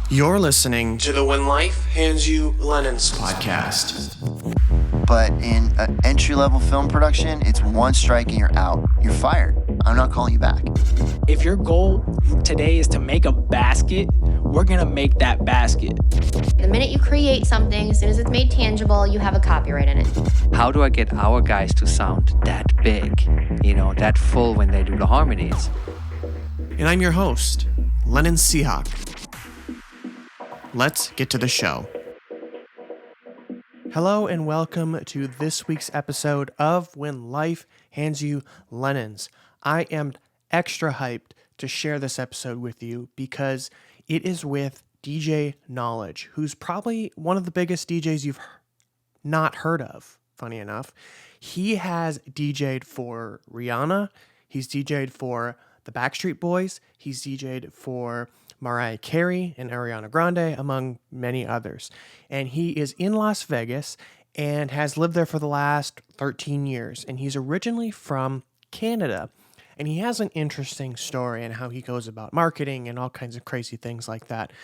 You're listening to the When Life Hands You Lemons podcast. But in an entry-level film production, it's one strike and you're out. You're fired. I'm not calling you back. If your goal today is to make a basket, we're going to make that basket. The minute you create something, as soon as it's made tangible, you have a copyright in it. How do I get our guys to sound that big, that full when they do the harmonies? And I'm your host, Lennon Seahawk. Let's get to the show. Hello and welcome to this week's episode of When Life Hands You Lemons. I am extra hyped to share this episode with you because it is with DJ Knowledge, who's probably one of the biggest DJs you've not heard of, funny enough. He has DJ'd for Rihanna, he's DJ'd for the Backstreet Boys, he's DJ'd for Mariah Carey and Ariana Grande, among many others. And he is in Las Vegas and has lived there for the last 13 years. And he's originally from Canada. And he has an interesting story and how he goes about marketing and all kinds of crazy things like that.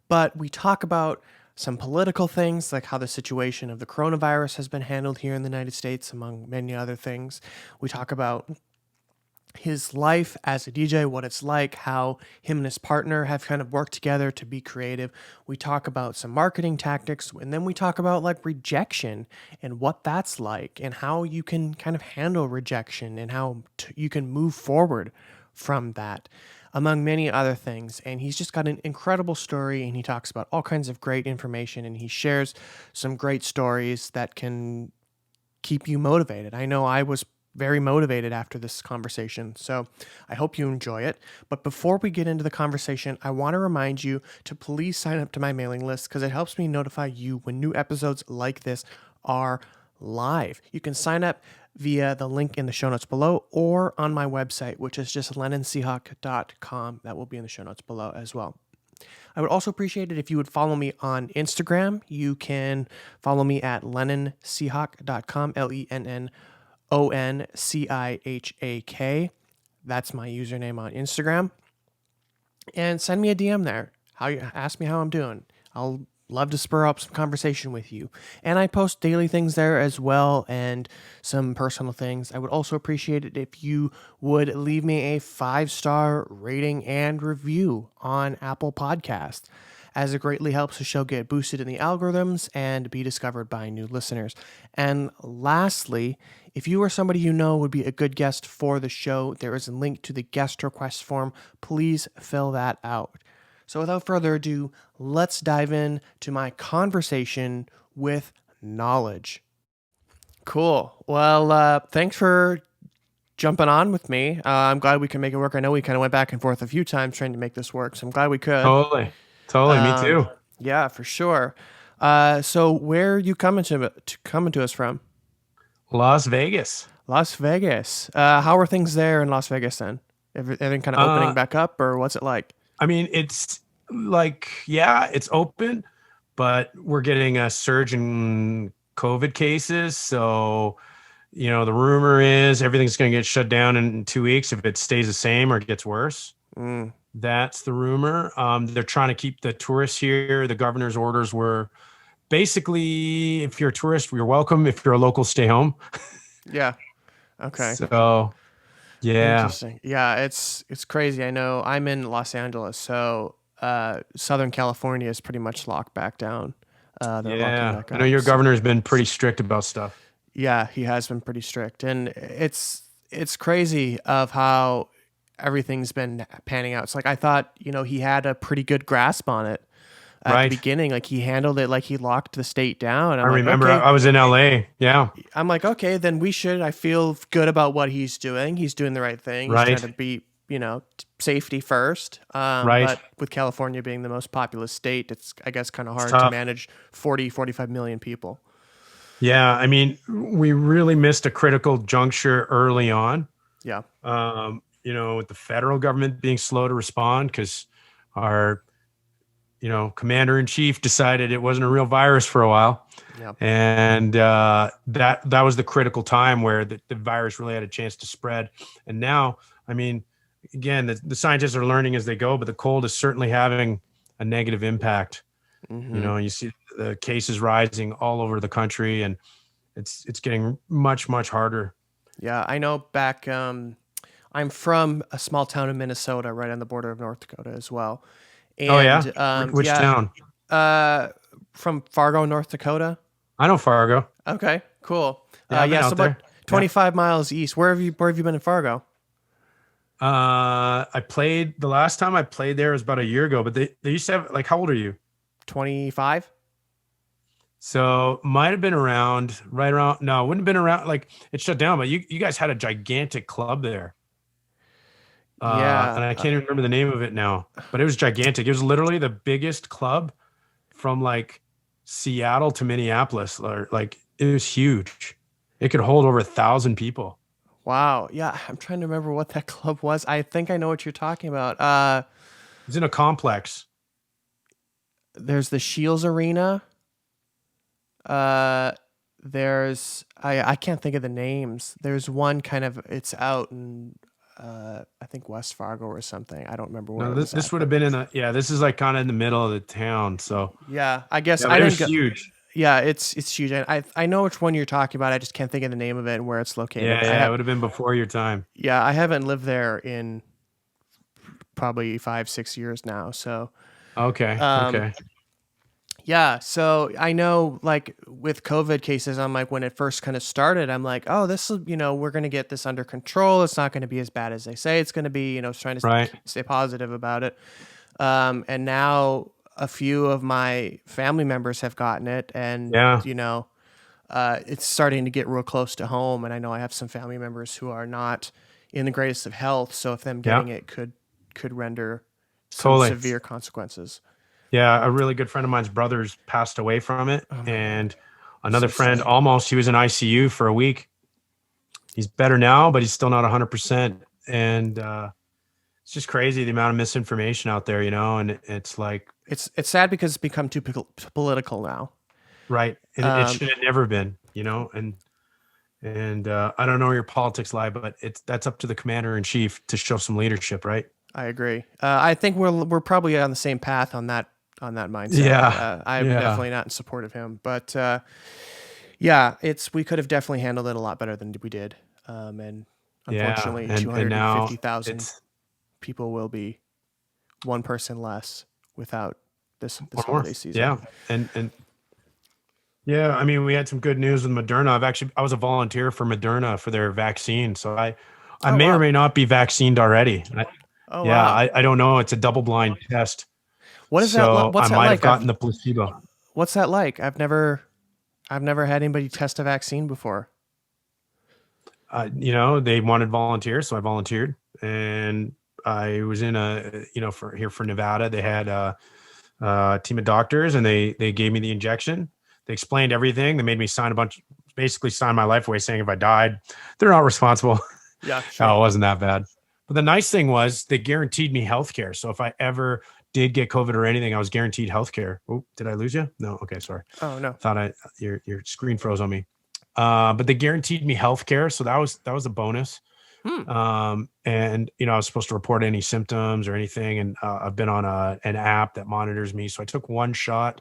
But we talk about some political things, like how the situation of the coronavirus has been handled here in the United States, among many other things. We talk about his life as a DJ, what it's like, how him and his partner have kind of worked together to be creative. We talk about some marketing tactics, and then we talk about like rejection and what that's like and how you can kind of handle rejection and how you can move forward from that, among many other things. And he's just got an incredible story, and he talks about all kinds of great information, and he shares some great stories that can keep you motivated. I know I was very motivated after this conversation, so I hope you enjoy it. But before we get into the conversation, I want to remind you to please sign up to my mailing list because it helps me notify you when new episodes like this are live. You can sign up via the link in the show notes below or on my website, which is just lennonseahawk.com. That will be in the show notes below as well. I would also appreciate it if you would follow me on Instagram. You can follow me at lennonseahawk.com, LENNONCIHAK. That's my username on Instagram. And send me a DM there. Ask me how I'm doing. I'll love to spur up some conversation with you. And I post daily things there as well and some personal things. I would also appreciate it if you would leave me a 5-star rating and review on Apple Podcasts, as it greatly helps the show get boosted in the algorithms and be discovered by new listeners. And lastly, if you or somebody you know would be a good guest for the show, there is a link to the guest request form. Please fill that out. So without further ado, let's dive in to my conversation with Knowledge. Cool. Well, thanks for jumping on with me. I'm glad we can make it work. I know we kind of went back and forth a few times trying to make this work, so I'm glad we could. Totally. Me too. Yeah, for sure. So where are you coming to us from? Las Vegas. Las Vegas. How are things there in Las Vegas then? Everything kind of opening back up, or what's it like? I mean, it's like, yeah, it's open, but we're getting a surge in COVID cases. So, the rumor is everything's going to get shut down in 2 weeks if it stays the same or gets worse. That's the rumor. They're trying to keep the tourists here. The governor's orders were basically, if you're a tourist, you're welcome. If you're a local, stay home. Yeah. Okay. So, yeah. Interesting. Yeah, it's crazy. I know I'm in Los Angeles, so Southern California is pretty much locked back down. I know your governor's been pretty strict about stuff. Yeah, he has been pretty strict, and it's crazy of how everything's been panning out. It's like I thought, he had a pretty good grasp on it at the beginning. Like he handled it like he locked the state down. I remember I was in LA. Yeah. I'm like, okay, then I feel good about what he's doing. He's doing the right thing. He's trying to be, safety first. But with California being the most populous state, it's, I guess, kind of hard to manage 45 million people. Yeah. I mean, we really missed a critical juncture early on. Yeah. With the federal government being slow to respond because our, commander-in-chief decided it wasn't a real virus for a while. Yep. And that was the critical time where the virus really had a chance to spread. And now, I mean, again, the scientists are learning as they go, but the cold is certainly having a negative impact. You know, you see the cases rising all over the country, and it's getting much, much harder. Yeah, I know back, I'm from a small town in Minnesota, right on the border of North Dakota as well. Oh yeah? And Which yeah, town? from Fargo, North Dakota. I know Fargo. Okay, cool. Yeah, I've been so out about there. 25 miles east. Where have you been in Fargo? The last time I played there was about a year ago, but they used to have, like, how old are you? 25? So might have been around, no, it wouldn't have been around, like, it shut down, but you guys had a gigantic club there. Yeah. And I can't even remember the name of it now, but it was gigantic. It was literally the biggest club from like Seattle to Minneapolis. Or like, it was huge. It could hold over 1,000 people. Wow. Yeah, I'm trying to remember what that club was. I think I know what you're talking about. It's in a complex. There's the Shields Arena. There's I can't think of the names. There's one kind of, it's out in I think West Fargo or something. I don't remember where. No, this would have been this is like kind of in the middle of the town. So yeah, I guess yeah, I it didn't was huge. Yeah, it's huge. I know which one you're talking about. I just can't think of the name of it and where it's located. Yeah, it would have been before your time. Yeah, I haven't lived there in probably 5-6 years now. So Okay. yeah, so I know, like, with COVID cases, I'm like, when it first kind of started, I'm like, oh, this is, we're going to get this under control. It's not going to be as bad as they say it's going to be, trying to stay positive about it. And now a few of my family members have gotten it, and, it's starting to get real close to home. And I know I have some family members who are not in the greatest of health. So if them getting it could render some severe consequences. Yeah, a really good friend of mine's brothers passed away from it, and another friend he was in ICU for a week. He's better now, but he's still not 100%. And it's just crazy the amount of misinformation out there, and it's like it's sad because it's become too political now. Right. It should have never been, and I don't know where your politics lie, but that's up to the commander in chief to show some leadership, right? I agree. I think we're probably on the same path on that mindset. Yeah. I'm definitely not in support of him, but we could have definitely handled it a lot better than we did. And unfortunately, 250,000 people will be one person less without this holiday season. Yeah. And yeah, I mean, we had some good news with Moderna. I was a volunteer for Moderna for their vaccine. So I may or may not be vaccinated already. Wow. I don't know. It's a double-blind test. What is that? What's that I might like? have gotten the placebo. What's that like? I've never had anybody test a vaccine before. They wanted volunteers, so I volunteered, and I was in for Nevada. They had a team of doctors, and they gave me the injection. They explained everything. They made me sign basically sign my life away, saying if I died, they're not responsible. Yeah, sure. No, it wasn't that bad. But the nice thing was they guaranteed me healthcare. So if I ever did get COVID or anything, I was guaranteed healthcare. Oh, did I lose you? No. Okay. Sorry. Oh, no. Thought your screen froze on me. But they guaranteed me healthcare. So that was a bonus. And, I was supposed to report any symptoms or anything. And I've been on an app that monitors me. So I took one shot,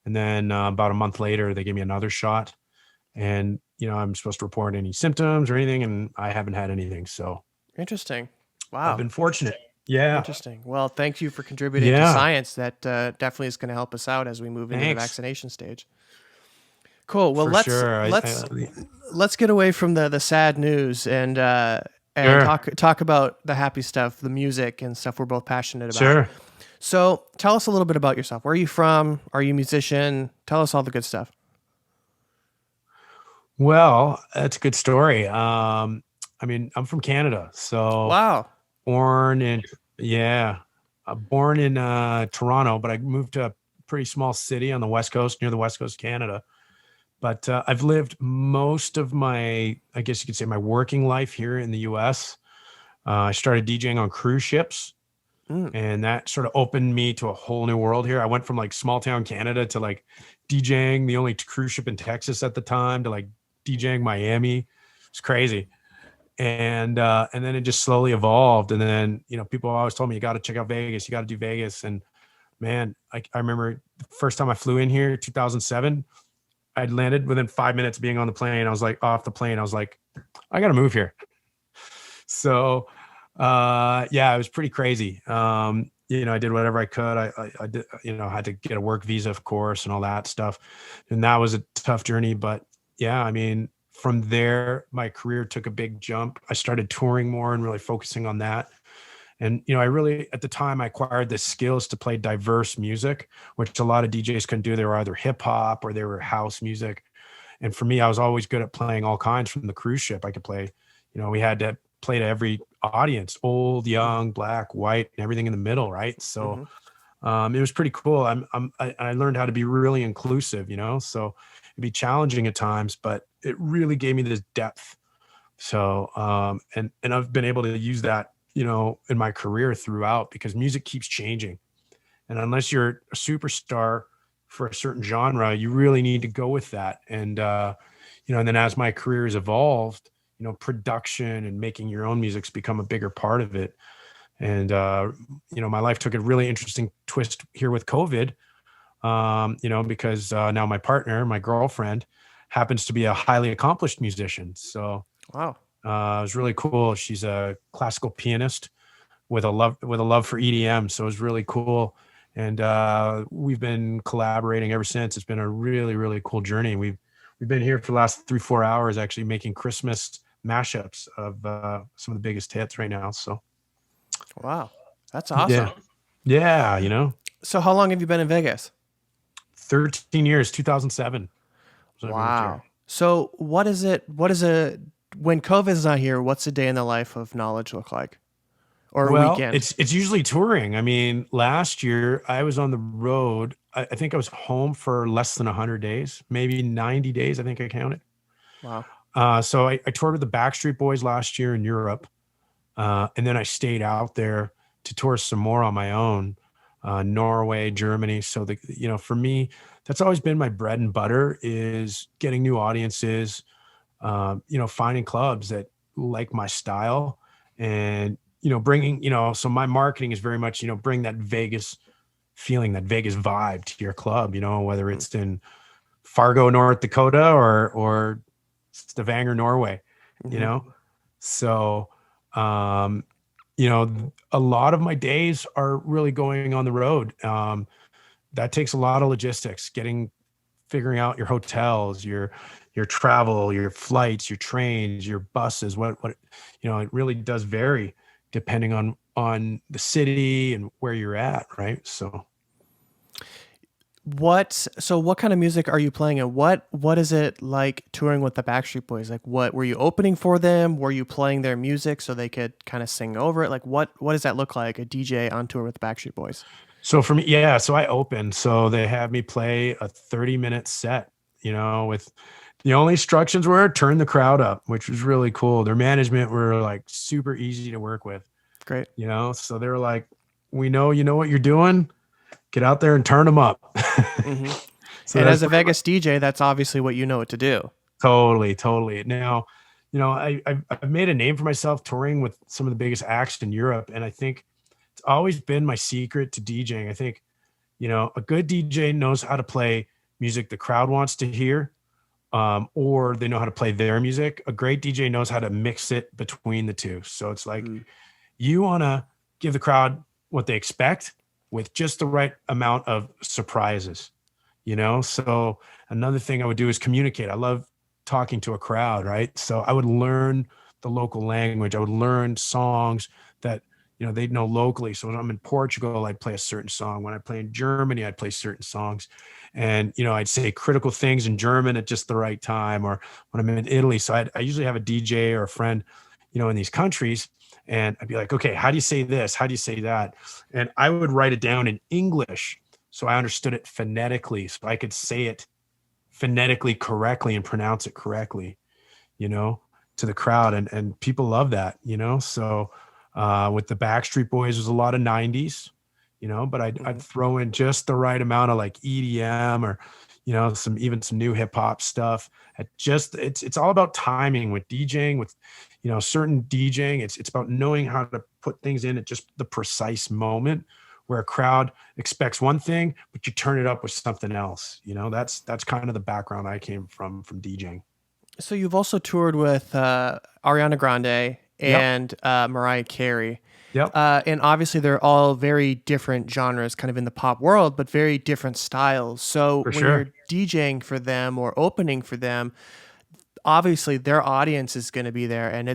and then about a month later, they gave me another shot. And, I'm supposed to report any symptoms or anything, and I haven't had anything. So interesting. Wow. I've been fortunate. Yeah. Interesting. Well, thank you for contributing to science. That definitely is going to help us out as we move into the vaccination stage. Cool. Well, let's get away from the sad news and talk about the happy stuff, the music and stuff we're both passionate about. Sure. So tell us a little bit about yourself. Where are you from? Are you a musician? Tell us all the good stuff. Well, that's a good story. I'm from Canada, so wow. Born in Toronto, but I moved to a pretty small city on the West Coast, near the West Coast of Canada. But I've lived most of my, I guess you could say, my working life here in the U.S. I started DJing on cruise ships, and that sort of opened me to a whole new world here. I went from like small town Canada to like DJing the only cruise ship in Texas at the time to like DJing Miami. It's crazy. And then it just slowly evolved. And then, people always told me, you got to check out Vegas. You got to do Vegas. And man, I remember the first time I flew in here, 2007, I'd landed within 5 minutes of being on the plane. I was like off the plane. I was like, I got to move here. So, yeah, it was pretty crazy. I did whatever I could. I did, had to get a work visa, of course, and all that stuff. And that was a tough journey. But yeah, I mean, from there, my career took a big jump. I started touring more and really focusing on that. And, I really, at the time, I acquired the skills to play diverse music, which a lot of DJs couldn't do. They were either hip hop or they were house music. And for me, I was always good at playing all kinds. From the cruise ship, I could play, we had to play to every audience, old, young, black, white, and everything in the middle. Right. So it was pretty cool. I learned how to be really inclusive, so it'd be challenging at times, but it really gave me this depth. So, and I've been able to use that, in my career throughout, because music keeps changing. And unless you're a superstar for a certain genre, you really need to go with that. And, and then as my career has evolved, production and making your own music's become a bigger part of it. And, my life took a really interesting twist here with COVID, because now my partner, my girlfriend, happens to be a highly accomplished musician. So, wow. it was really cool. She's a classical pianist with a love for EDM. So it was really cool. And we've been collaborating ever since. It's been a really, really cool journey. We've been here for the last 3-4 hours, actually making Christmas mashups of some of the biggest hits right now. So, wow, that's awesome. Yeah. So how long have you been in Vegas? 13 years, 2007. Wow. So what is it? When COVID is not here, what's a day in the life of Knowledge look like? Or a weekend? It's usually touring. I mean, last year I was on the road. I think I was home for less than 100 days, maybe 90 days. I think I counted. Wow. So I toured with the Backstreet Boys last year in Europe. And then I stayed out there to tour some more on my own, Norway, Germany. So for me, that's always been my bread and butter, is getting new audiences, finding clubs that like my style, and, bringing, so my marketing is very much, bring that Vegas feeling, that Vegas vibe to your club, whether it's in Fargo, North Dakota or Stavanger, Norway, So, a lot of my days are really going on the road. That takes a lot of logistics, figuring out your hotels, your travel, your flights, your trains, your buses, what, it really does vary depending on the city and where you're at. Right. So what kind of music are you playing, and what is it like touring with the Backstreet Boys? Like, what were you opening for them? Were you playing their music so they could kind of sing over it? Like, what does that look like, a DJ on tour with the Backstreet Boys? So for me, so I opened. So they had me play a 30-minute set, with the only instructions were turn the crowd up, which was really cool. Their management were like super easy to work with. Great. So they were like, we know you know what you're doing. Get out there and turn them up. Mm-hmm. So, and as a Vegas DJ, that's obviously what you know what to do. Totally. Now, I've made a name for myself touring with some of the biggest acts in Europe. And I think it's always been my secret to DJing. I think, a good DJ knows how to play music the crowd wants to hear, or they know how to play their music. A great DJ knows how to mix it between the two. So it's like, you want to give the crowd what they expect with just the right amount of surprises, So another thing I would do is communicate. I love talking to a crowd, right? So I would learn the local language. I would learn songs that, they'd know locally. So when I'm in Portugal, I'd play a certain song. When I play in Germany, I'd play certain songs. And, I'd say critical things in German at just the right time, or when I'm in Italy. So I usually have a DJ or a friend, in these countries. And I'd be like, okay, how do you say this? How do you say that? And I would write it down in English so I understood it phonetically, so I could say it phonetically correctly and pronounce it correctly, to the crowd. And people love that, So with the Backstreet Boys, there's a lot of 90s, but I'd throw in just the right amount of like EDM or, some new hip hop stuff. It's all about timing with DJing, with, certain DJing. It's about knowing how to put things in at just the precise moment where a crowd expects one thing, but you turn it up with something else. You know, that's kind of the background I came from DJing. So you've also toured with Ariana Grande and Mariah Carey. Yep. And obviously they're all very different genres kind of in the pop world, but very different styles. So For when sure. you're DJing for them or opening for them, obviously their audience is going to be there, and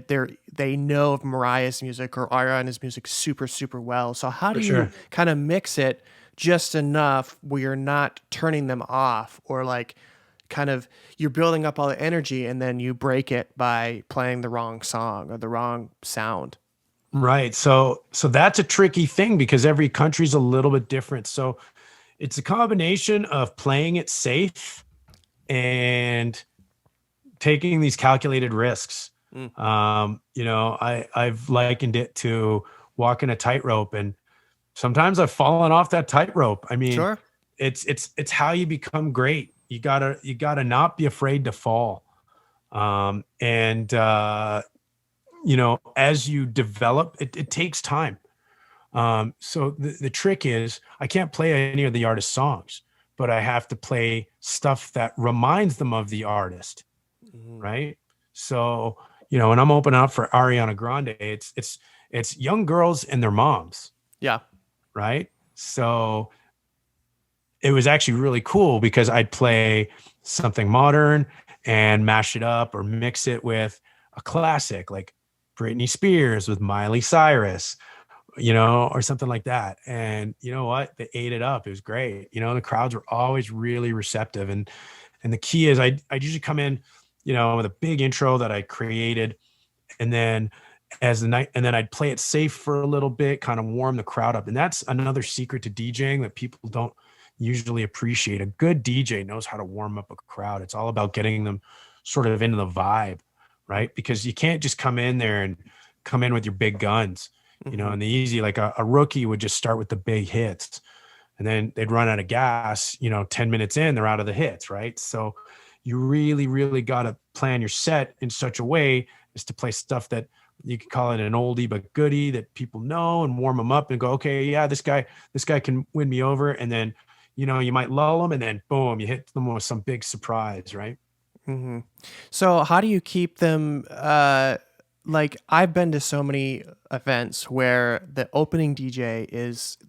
they know of Mariah's music or Ariana's music super, super well. So how do you kind of mix it just enough where you're not turning them off, or like kind of you're building up all the energy and then you break it by playing the wrong song or the wrong sound? Right. So that's a tricky thing because every country's a little bit different. So it's a combination of playing it safe and taking these calculated risks. You know, I've likened it to walking a tightrope, and sometimes I've fallen off that tightrope. I mean, it's how you become great. You gotta not be afraid to fall. You know, as you develop, it takes time. So the trick is I can't play any of the artist's songs, but I have to play stuff that reminds them of the artist. Right. So, you know, when I'm opening up for Ariana Grande, it's young girls and their moms. Yeah. Right. So it was actually really cool because I'd play something modern and mash it up or mix it with a classic like Britney Spears with Miley Cyrus, you know, or something like that. And you know what? They ate it up. It was great. You know, the crowds were always really receptive. And the key is I'd usually come in, you know, with a big intro that I created. And then I'd play it safe for a little bit, kind of warm the crowd up. And that's another secret to DJing that people don't usually appreciate. A good DJ knows how to warm up a crowd. It's all about getting them sort of into the vibe, right? Because you can't just come in there and come in with your big guns, you know, and the easy, like a rookie would just start with the big hits and then they'd run out of gas, you know, 10 minutes in, they're out of the hits, right? So you really, really got to plan your set in such a way as to play stuff that you can call it an oldie but goodie that people know, and warm them up and go, okay, yeah, this guy can win me over. And then, you know, you might lull them and then boom, you hit them with some big surprise, right? Mm-hmm. So how do you keep them, like I've been to so many events where the opening DJ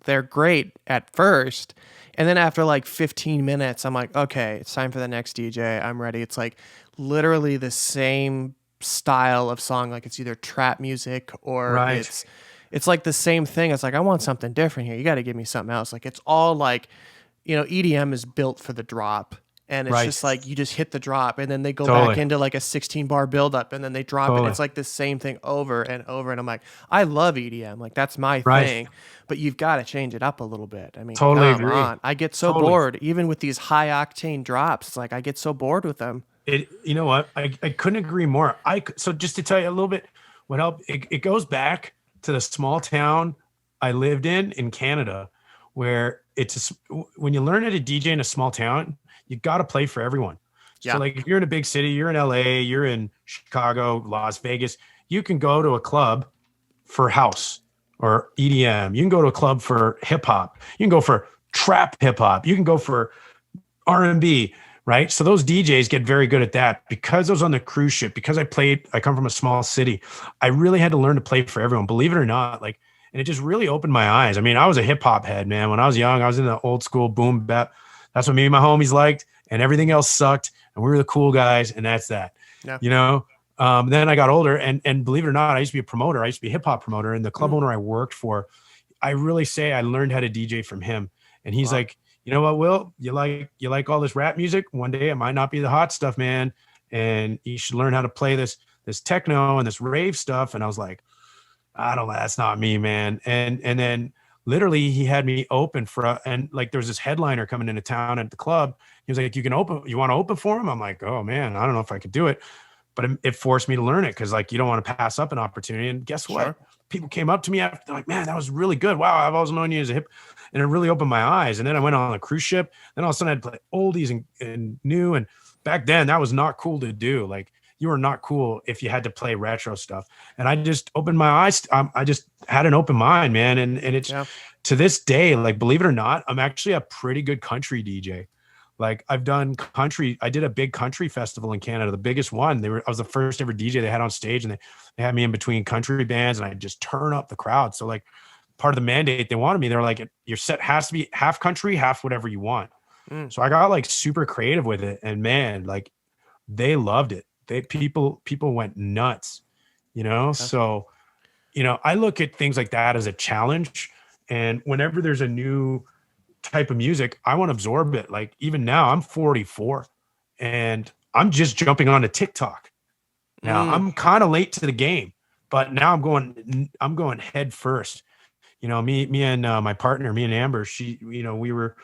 they're great at first, and then after like 15 minutes, I'm like, okay, it's time for the next DJ. I'm ready. It's like literally the same style of song. Like it's either trap music or it's like the same thing. It's like, I want something different here. You got to give me something else. Like it's all like, you know, EDM is built for the drop. And it's just like you just hit the drop and then they go back into like a 16 bar buildup and then they drop it. It's like the same thing over and over. And I'm like, I love EDM. Like that's my thing. But you've got to change it up a little bit. I mean, come on. I get so bored. Even with these high octane drops, it's like I get so bored with them. You know what? I couldn't agree more. So just to tell you a little bit what helped, it goes back to the small town I lived in Canada, where when you learn how to DJ in a small town, you got to play for everyone. So like if you're in a big city, you're in LA, you're in Chicago, Las Vegas, you can go to a club for house or EDM. You can go to a club for hip hop. You can go for trap hip hop. You can go for R&B, right? So those DJs get very good at that. Because I was on the cruise ship, because I come from a small city, I really had to learn to play for everyone, believe it or not. Like, and it just really opened my eyes. I mean, I was a hip hop head, man. When I was young, I was in the old school boom bap. That's what me and my homies liked, and everything else sucked. And we were the cool guys, and that's that. Yeah. You know. Then I got older, and believe it or not, I used to be a promoter. I used to be a hip hop promoter, and the club owner I worked for, I really say I learned how to DJ from him. And he's like, you know what, Will, you like all this rap music? One day it might not be the hot stuff, man, and you should learn how to play this techno and this rave stuff. And I was like, that's not me, man. And then literally he had me open and like there was this headliner coming into town at the club. He was like, you want to open for him? I'm like, oh man, I don't know if I could do it. But it forced me to learn it, because like you don't want to pass up an opportunity. And guess what? Sure. People came up to me after, they're like, man, that was really good. Wow, I've always known you as a hip. And it really opened my eyes. And then I went on a cruise ship. Then all of a sudden I'd play oldies and new. And back then that was not cool to do. Like you were not cool if you had to play retro stuff. And I just opened my eyes. I just had an open mind, man. And it's to this day, like, believe it or not, I'm actually a pretty good country DJ. Like, I've done country. I did a big country festival in Canada, the biggest one. I was the first ever DJ they had on stage, and they had me in between country bands, and I just turn up the crowd. So like, part of the mandate they wanted me, they were like, your set has to be half country, half whatever you want. So I got like super creative with it, and man, like, they loved it. People went nuts, you know? So, you know, I look at things like that as a challenge. And whenever there's a new type of music, I want to absorb it. Like, even now I'm 44 and I'm just jumping onto TikTok. Now I'm kind of late to the game, but now I'm going head first. You know, me and my partner, me and Amber, she, you know, we were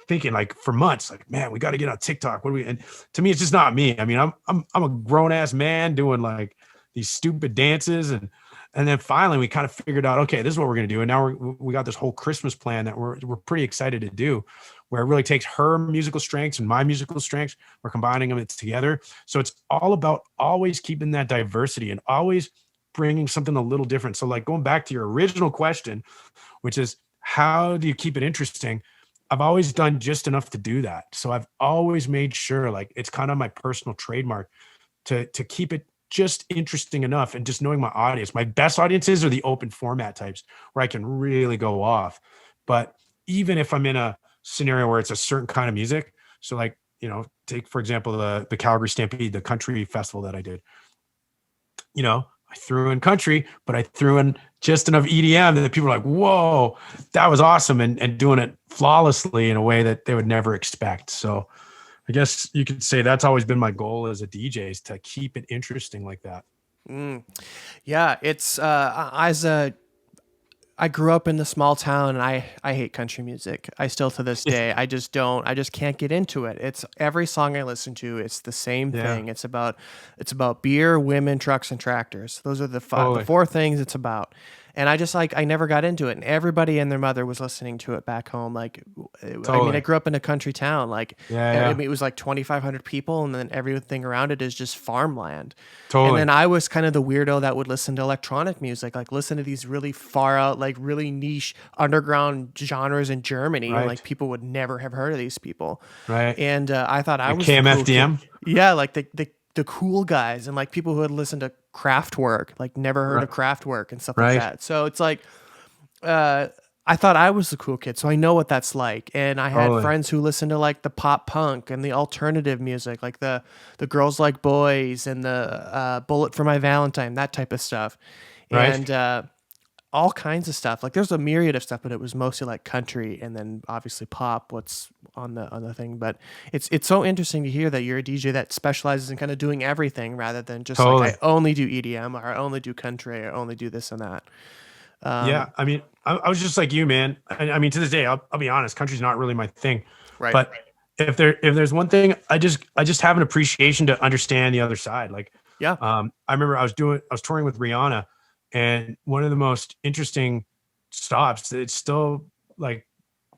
thinking like for months, like, man, we got to get on TikTok. And to me, it's just not me. I mean, I'm a grown ass man doing like these stupid dances. And then finally we kind of figured out, okay, this is what we're going to do. And now we got this whole Christmas plan that we're pretty excited to do, where it really takes her musical strengths and my musical strengths. We're combining them together. So it's all about always keeping that diversity and always bringing something a little different. So like, going back to your original question, which is, how do you keep it interesting? I've always done just enough to do that. So I've always made sure, like, it's kind of my personal trademark to keep it just interesting enough, and just knowing my audience. My best audiences are the open format types where I can really go off. But even if I'm in a scenario where it's a certain kind of music, so like, you know, take for example the Calgary Stampede, the country festival that I did, you know, I threw in country, but I threw in just enough EDM that people were like, whoa, that was awesome. And doing it flawlessly in a way that they would never expect. So I guess you could say that's always been my goal as a DJ, is to keep it interesting like that. Yeah, it's I grew up in the small town, and I hate country music. I still, to this day, I just can't get into it. It's every song I listen to, it's the same thing. It's about beer, women, trucks, and tractors. Those are the four things it's about. And I just I never got into it. And everybody and their mother was listening to it back home. Like, I mean, I grew up in a country town. Like, I mean, it was like 2,500 people, and then everything around it is just farmland. And then I was kind of the weirdo that would listen to electronic music, like listen to these really far out, like really niche underground genres in Germany. And like, people would never have heard of these people. And I thought I was KMFDM. Cool, like the cool guys, and like people who had listened to Kraftwerk, like never heard of Kraftwerk and stuff like that. So it's like, I thought I was the cool kid, so I know what that's like. And I had friends who listened to like the pop punk and the alternative music, like the Girls Like Boys and the Bullet for My Valentine, that type of stuff. And all kinds of stuff. Like, there's a myriad of stuff, but it was mostly like country, and then obviously pop, what's on the thing. But it's so interesting to hear that you're a DJ that specializes in kind of doing everything, rather than just like, I only do EDM, or I only do country, or only do this and that. Yeah, I mean, I was just like you, man. I mean, to this day, I'll be honest, country's not really my thing. But if there's one thing, I just have an appreciation to understand the other side. Like, I remember I was touring with Rihanna, and one of the most interesting stops, it's still like,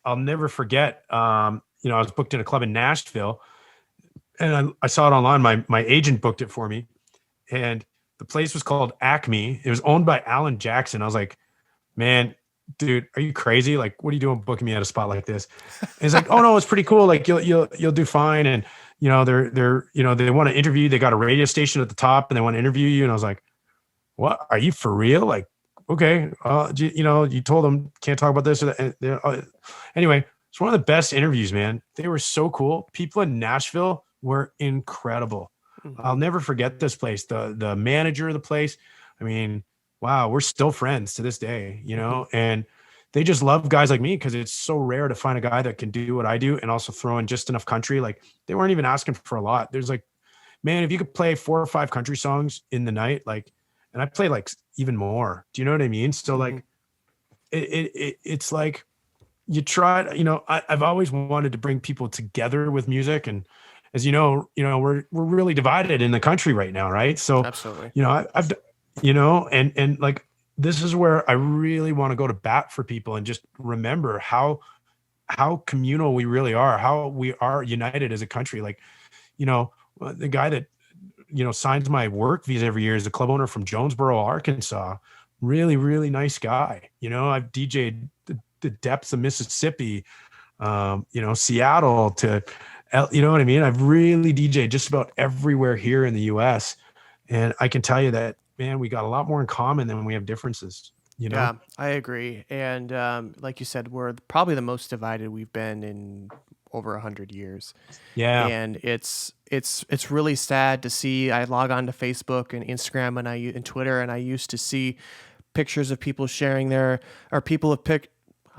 I'll never forget. You know, I was booked in a club in Nashville, and I saw it online. My agent booked it for me, and the place was called Acme. It was owned by Alan Jackson. I was like, man, dude, are you crazy? Like, what are you doing booking me at a spot like this? And he's like, oh no, it's pretty cool. Like, you'll do fine. And you know, they're you know, they want to interview you. They got a radio station at the top, and they want to interview you. And I was like, what? Are you for real? Like, okay, you know, you told them can't talk about this or that. Anyway, it's one of the best interviews, man. They were so cool. People in Nashville were incredible. I'll never forget this place. The manager of the place, I mean, wow, we're still friends to this day, you know, and they just love guys like me, because it's so rare to find a guy that can do what I do and also throw in just enough country. Like, they weren't even asking for a lot. There's like, man, if you could play 4 or 5 country songs in the night, like, and I play like even more. Do you know what I mean? So like, it's like, you try, you know, I've always wanted to bring people together with music. And as you know, we're really divided in the country right now. Right. So, absolutely. You know, I've you know, and like, this is where I really want to go to bat for people, and just remember how communal we really are, how we are united as a country. Like, you know, the guy that, signs my work visa every year is a club owner from Jonesboro, Arkansas. Really, really nice guy. I've DJ'd the depths of Mississippi, Seattle to, you know what I mean? I've really DJ'd just about everywhere here in the US. And I can tell you that, man, we got a lot more in common than we have differences, Yeah, I agree. And like you said, we're probably the most divided we've been in over 100 years. Yeah. And it's really sad to see. I log on to Facebook and Instagram and Twitter, and I used to see pictures of people sharing how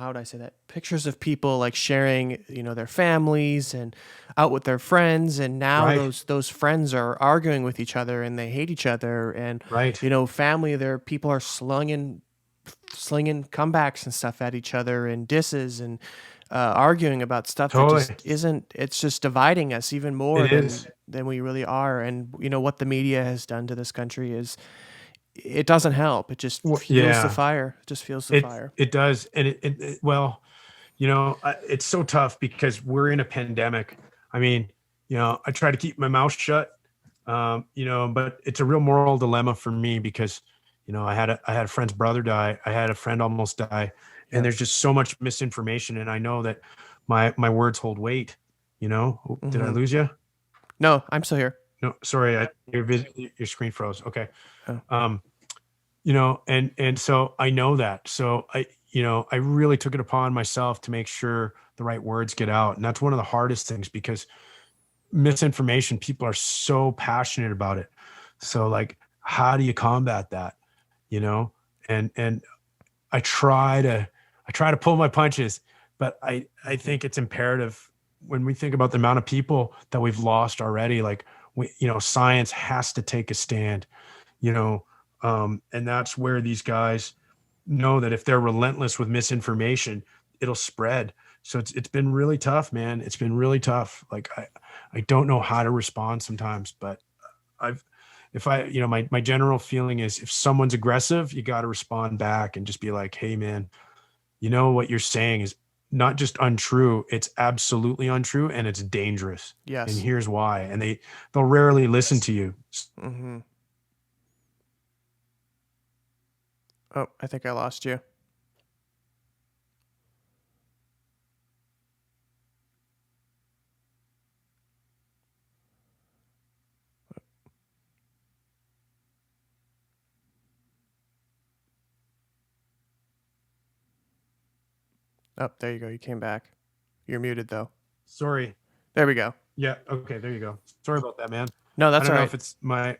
would I say that? Pictures of people like sharing, their families and out with their friends. And now Right. those friends are arguing with each other and they hate each other. And, Right. family, their people are slinging comebacks and stuff at each other and disses and arguing about stuff Totally. that just isn't. It's just dividing us even more It is. than we really are. And what the media has done to this country is it doesn't help. It just fuels Yeah. the fire. It just fuels the fire. It does. And it's so tough because we're in a pandemic. I mean, I try to keep my mouth shut, but it's a real moral dilemma for me because, I had a friend's brother die. I had a friend almost die. And there's just so much misinformation. And I know that my words hold weight, Did I lose you? No, I'm still here. No, sorry. Your screen froze. Okay. Oh. And so I know that. So I really took it upon myself to make sure the right words get out. And that's one of the hardest things because misinformation, people are so passionate about it. So like, how do you combat that? And I try to pull my punches, but I think it's imperative when we think about the amount of people that we've lost already, like science has to take a stand, and that's where these guys know that if they're relentless with misinformation, it'll spread. So it's been really tough, man. It's been really tough. Like I don't know how to respond sometimes, but my general feeling is if someone's aggressive, you got to respond back and just be like, hey man, what you're saying is not just untrue, it's absolutely untrue and it's dangerous. Yes. And here's why. And they'll rarely listen to you. Mm-hmm. Oh, I think I lost you. Oh, there you go. You came back. You're muted though. Sorry. There we go. Yeah. Okay. There you go. Sorry about that, man. No, that's I don't all know right. if it's my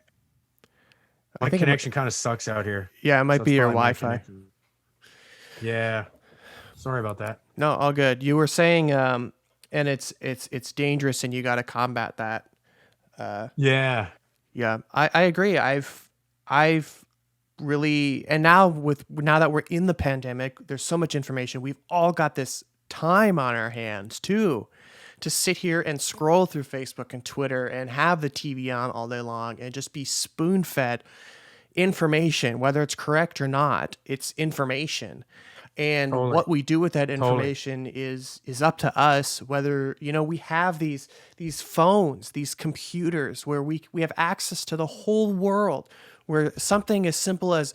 I think connection kind of sucks out here. Yeah, it might So be it's your probably my Wi-Fi. connection. Yeah. Sorry about that. No, all good. You were saying, and it's dangerous, and you got to combat that. Yeah. Yeah, I agree. I've really, and now that we're in the pandemic, there's so much information. We've all got this time on our hands too, to sit here and scroll through Facebook and Twitter and have the TV on all day long and just be spoon-fed information, whether it's correct or not. It's information. And Totally. what we do with that information is up to us. Whether we have these phones, these computers, where we have access to the whole world. Where something as simple as,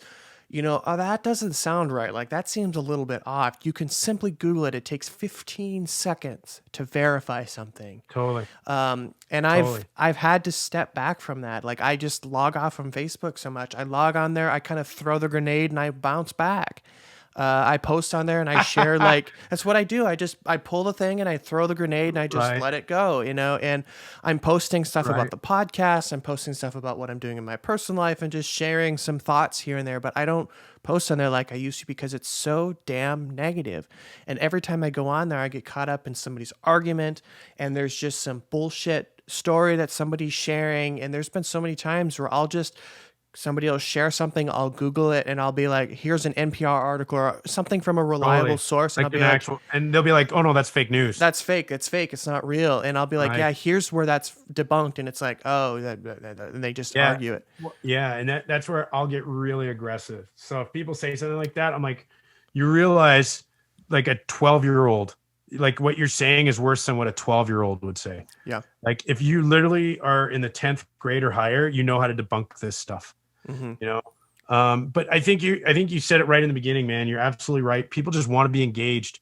oh, that doesn't sound right. Like that seems a little bit off. You can simply Google it. It takes 15 seconds to verify something. Totally. And Totally. I've had to step back from that. Like I just log off from Facebook so much. I log on there, I kind of throw the grenade and I bounce back. I post on there and I share that's what I do. I pull the thing and I throw the grenade and I just let it go, and I'm posting stuff about the podcast. I'm posting stuff about what I'm doing in my personal life and just sharing some thoughts here and there, but I don't post on there like I used to because it's so damn negative. And every time I go on there, I get caught up in somebody's argument and there's just some bullshit story that somebody's sharing. And there's been so many times where somebody will share something, I'll Google it, and I'll be like, here's an NPR article or something from a reliable source. And Like I'll be like, and they'll be like, oh no, that's fake news. that's fake. It's fake. It's not real. And I'll be like, yeah, here's where that's debunked. And it's like, oh, and they just argue it. Yeah. And that's where I'll get really aggressive. So if people say something like that, I'm like, you realize like a 12-year-old like what you're saying is worse than what a 12-year-old would say. Yeah. Like if you literally are in the 10th grade or higher, you know how to debunk this stuff, you know? But I think you said it right in the beginning, man. You're absolutely right. People just want to be engaged,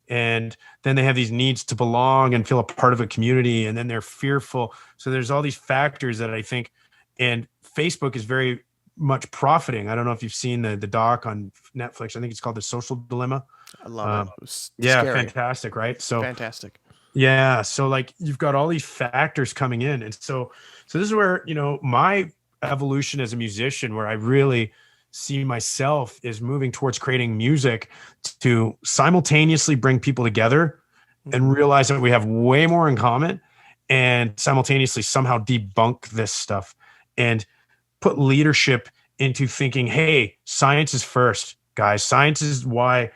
and then they have these needs to belong and feel a part of a community, and then they're fearful. So there's all these factors that I think, and Facebook is very much profiting. I don't know if you've seen the doc on Netflix. I think it's called The Social Dilemma. I love it. It was Yeah, scary. fantastic, right? So Fantastic. yeah, so like you've got all these factors coming in, and so this is where, you know, my evolution as a musician, where I really see myself is moving towards creating music to simultaneously bring people together and realize that we have way more in common, and simultaneously somehow debunk this stuff and put leadership into thinking, hey, science is first, guys. Science is why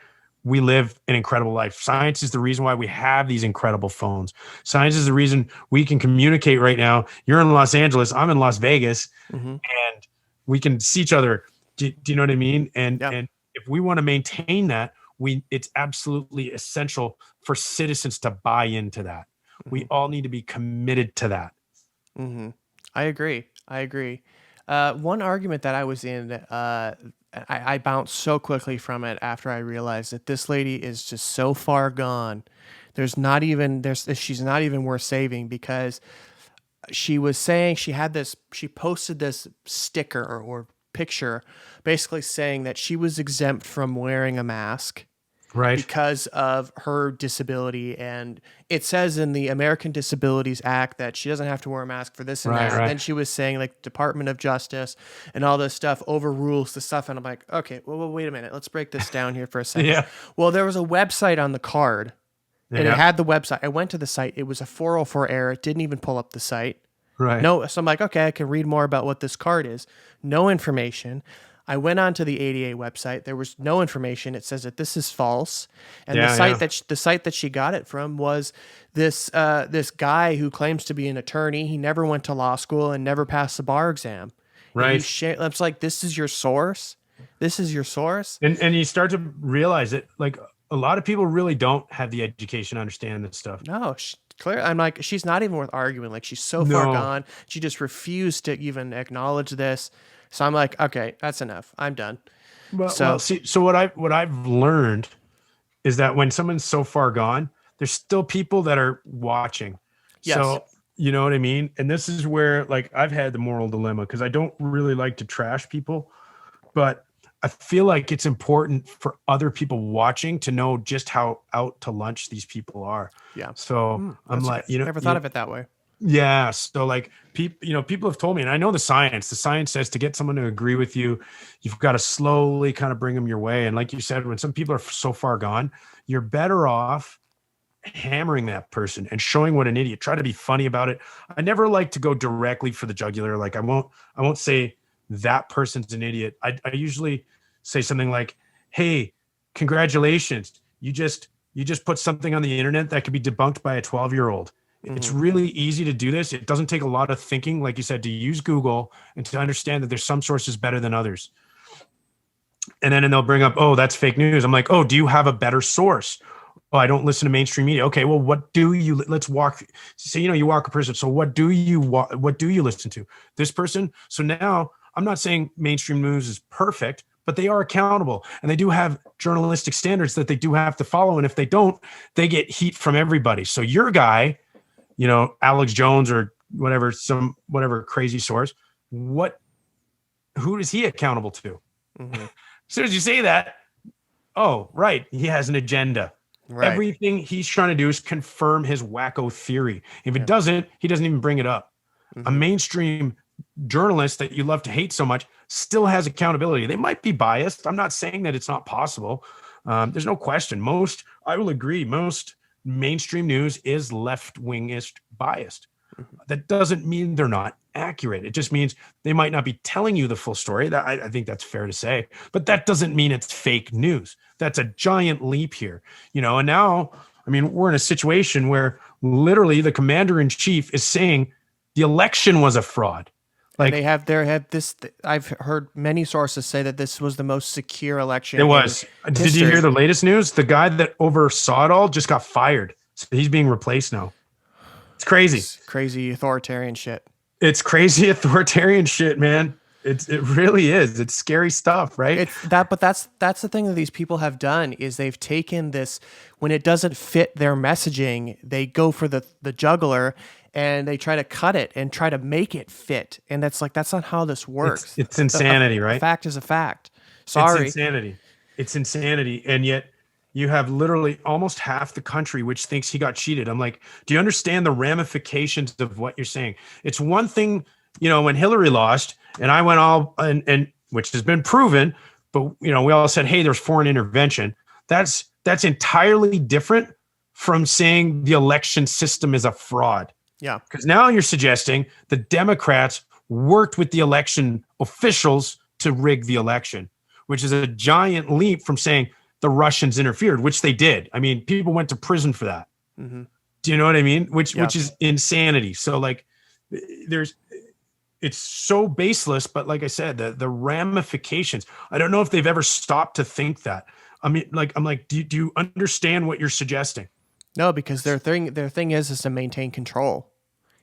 we live an incredible life. Science is the reason why we have these incredible phones. Science is the reason we can communicate right now. You're in Los Angeles, I'm in Las Vegas, and we can see each other. Do you know what I mean? And if we want to maintain that, it's absolutely essential for citizens to buy into that. We all need to be committed to that. I agree. One argument that I was in, I bounced so quickly from it after I realized that this lady is just so far gone. She's not even worth saving, because she was saying she posted this sticker or picture basically saying that she was exempt from wearing a mask. Right. Because of her disability. And it says in the American Disabilities Act that she doesn't have to wear a mask for this and that. Right. And then she was saying like Department of Justice and all this stuff overrules the stuff. And I'm like, okay, well, wait a minute. Let's break this down here for a second. Yeah. Well, there was a website on the card, and it had the website. I went to the site. It was a 404 error. It didn't even pull up the site. Right. No. So I'm like, okay, I can read more about what this card is. No information. I went onto the ADA website. There was no information. It says that this is false. And the site that she got it from was this guy who claims to be an attorney. He never went to law school and never passed the bar exam. Right. It's like, this is your source. This is your source. And you start to realize that like a lot of people really don't have the education to understand this stuff. No, clear. I'm like, she's not even worth arguing. Like, she's so far gone. She just refused to even acknowledge this. So I'm like, okay, that's enough. I'm done. So what I've learned is that when someone's so far gone, there's still people that are watching. Yes. So you know what I mean? And this is where like I've had the moral dilemma, because I don't really like to trash people, but I feel like it's important for other people watching to know just how out to lunch these people are. Yeah. So I'm like, never thought of it that way. Yeah. So like people have told me, and I know the science says to get someone to agree with you, you've got to slowly kind of bring them your way. And like you said, when some people are so far gone, you're better off hammering that person and showing what an idiot. Try to be funny about it. I never like to go directly for the jugular. Like I won't say that person's an idiot. I usually say something like, hey, congratulations. You just put something on the internet that could be debunked by a 12-year-old. It's really easy to do this. It doesn't take a lot of thinking, like you said, to use Google and to understand that there's some sources better than others. And then they'll bring up, oh, that's fake news. I'm like, oh, do you have a better source? Oh, I don't listen to mainstream media. Okay, well, let's walk. Say, you walk a person. So what do you listen to? This person. So now I'm not saying mainstream news is perfect, but they are accountable, and they do have journalistic standards that they do have to follow. And if they don't, they get heat from everybody. So your guy, Alex Jones or whatever crazy source, who is he accountable to? As soon as you say that, oh, right, he has an agenda. Right. Everything he's trying to do is confirm his wacko theory. If it doesn't, he doesn't even bring it up. A mainstream journalist that you love to hate so much still has accountability. They might be biased. I'm not saying that it's not possible. There's no question. I will agree, most mainstream news is left-wingist biased. That doesn't mean they're not accurate. It just means they might not be telling you the full story. I think that's fair to say, but that doesn't mean it's fake news. That's a giant leap here, and now, we're in a situation where literally the commander-in-chief is saying the election was a fraud. And they have this. I've heard many sources say that this was the most secure election. It was. Did history. you hear the latest news? The guy that oversaw it all just got fired. So he's being replaced now. It's crazy. It's crazy authoritarian shit. It's crazy authoritarian shit, man. It really is. It's scary stuff, right? But that's the thing that these people have done is they've taken this when it doesn't fit their messaging, they go for the jugular and they try to cut it and try to make it fit. And that's not how this works. It's insanity, right? A fact is a fact. Sorry. It's insanity. And yet you have literally almost half the country which thinks he got cheated. I'm like, do you understand the ramifications of what you're saying? It's one thing, when Hillary lost and I went all and which has been proven, but we all said, hey, there's foreign intervention. That's entirely different from saying the election system is a fraud. Yeah. Because now you're suggesting the Democrats worked with the election officials to rig the election, which is a giant leap from saying the Russians interfered, which they did. I mean, people went to prison for that. Mm-hmm. Do you know what I mean? Which is insanity. So it's so baseless, but like I said, the ramifications, I don't know if they've ever stopped to think that. I mean, I'm like, do you understand what you're suggesting? No, because their thing is to maintain control.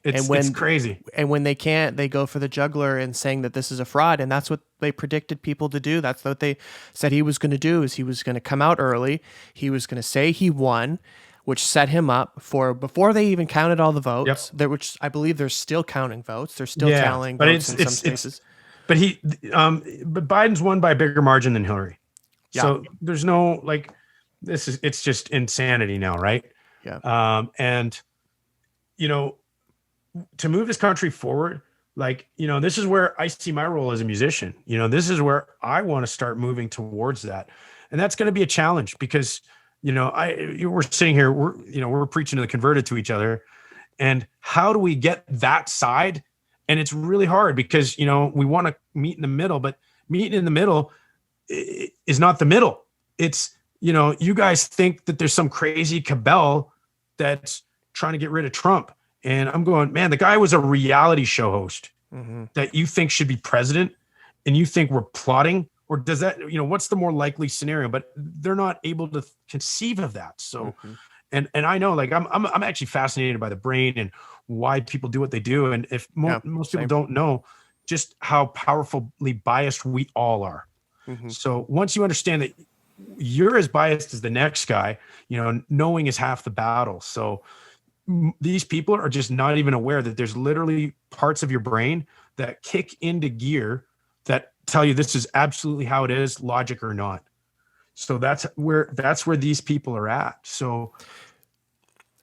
It's crazy. And when they can't, they go for the jugular and saying that this is a fraud. And that's what they predicted people to do. That's what they said he was going to do, is he was going to come out early. He was going to say he won, which set him up for before they even counted all the votes. Yep. Which I believe they're still counting votes. They're still tallying votes in some cases. But Biden's won by a bigger margin than Hillary. Yeah. So there's no it's just insanity now, right? Yeah. And to move this country forward, this is where I see my role as a musician. This is where I want to start moving towards that. And that's going to be a challenge because, we're sitting here, we're preaching to the converted to each other. And how do we get that side? And it's really hard because, we want to meet in the middle, but meeting in the middle is not the middle. It's, you guys think that there's some crazy cabal that's trying to get rid of Trump. And I'm going, man, the guy was a reality show host that you think should be president and you think we're plotting, or does that, what's the more likely scenario? But they're not able to conceive of that. So, and I know, I'm actually fascinated by the brain and why people do what they do. And if most people don't know just how powerfully biased we all are. So once you understand that you're as biased as the next guy, knowing is half the battle. So these people are just not even aware that there's literally parts of your brain that kick into gear that tell you this is absolutely how it is, logic or not. So that's where these people are at. So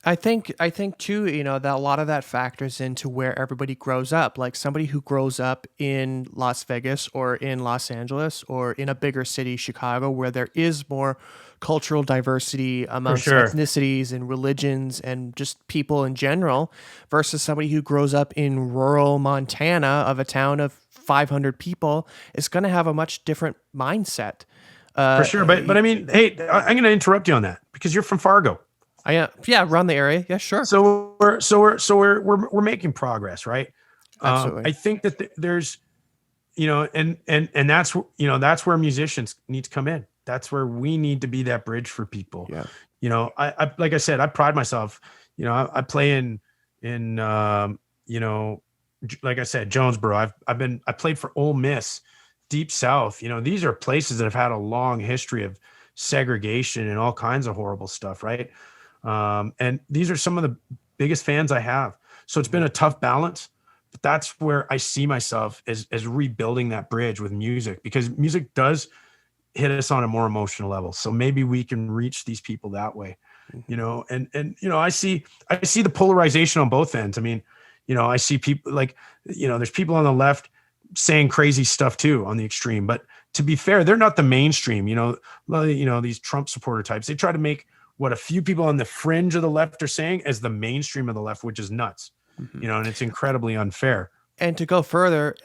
I think too, that a lot of that factors into where everybody grows up. Like somebody who grows up in Las Vegas or in Los Angeles or in a bigger city, Chicago, where there is more cultural diversity amongst ethnicities and religions and just people in general, versus somebody who grows up in rural Montana of a town of 500 people is going to have a much different mindset. For sure. But I mean, hey, I'm going to interrupt you on that because you're from Fargo. Around the area. Yeah, sure. So we're making progress, right? Absolutely. I think that there's, and that's where musicians need to come in. That's where we need to be that bridge for people. Yeah. I like I said, I pride myself. I play in like I said, Jonesboro. I played for Ole Miss, Deep South. These are places that have had a long history of segregation and all kinds of horrible stuff, right? And these are some of the biggest fans I have. So it's been a tough balance, but that's where I see myself as rebuilding that bridge with music, because music does hit us on a more emotional level. So maybe we can reach these people that way, and I see the polarization on both ends. I mean, I see people there's people on the left saying crazy stuff too on the extreme, but to be fair, they're not the mainstream, these Trump supporter types. They try to make what a few people on the fringe of the left are saying as the mainstream of the left, which is nuts, and it's incredibly unfair. And to go further,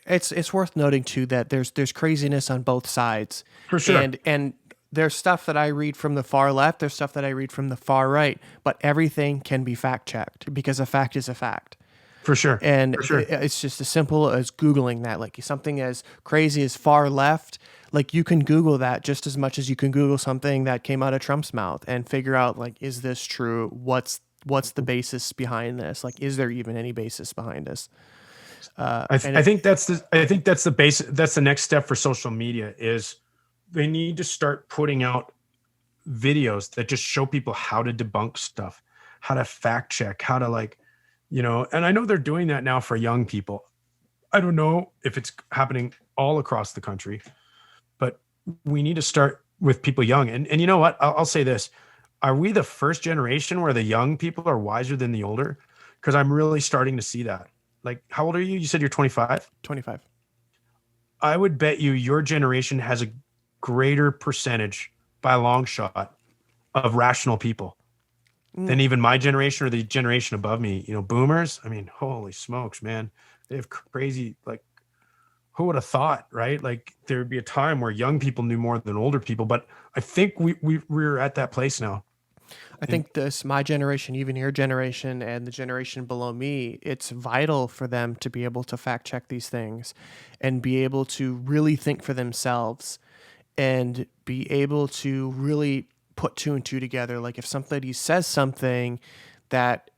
it's worth noting too that there's craziness on both sides. For sure. And there's stuff that I read from the far left, there's stuff that I read from the far right, but everything can be fact checked because a fact is a fact. For sure. And For sure. it's just as simple as Googling that, like something as crazy as far left. Like you can Google that just as much as you can Google something that came out of Trump's mouth and figure out like, is this true? What's the basis behind this? Like, is there even any basis behind this? I think that's the base. That's the next step for social media is they need to start putting out videos that just show people how to debunk stuff, how to fact check, how to like, and I know they're doing that now for young people. I don't know if it's happening all across the country, but we need to start with people young. And you know what? I'll say this. Are we the first generation where the young people are wiser than the older? Because I'm really starting to see that. Like, how old are you? You said you're 25? 25. I would bet your generation has a greater percentage by a long shot of rational people than even my generation or the generation above me. Boomers, I mean, holy smokes, man. They have crazy, like, who would have thought, right? Like there would be a time where young people knew more than older people, but I think we're at that place now. I think my generation, even your generation and the generation below me, it's vital for them to be able to fact check these things and be able to really think for themselves and be able to really put two and two together. Like if somebody says something that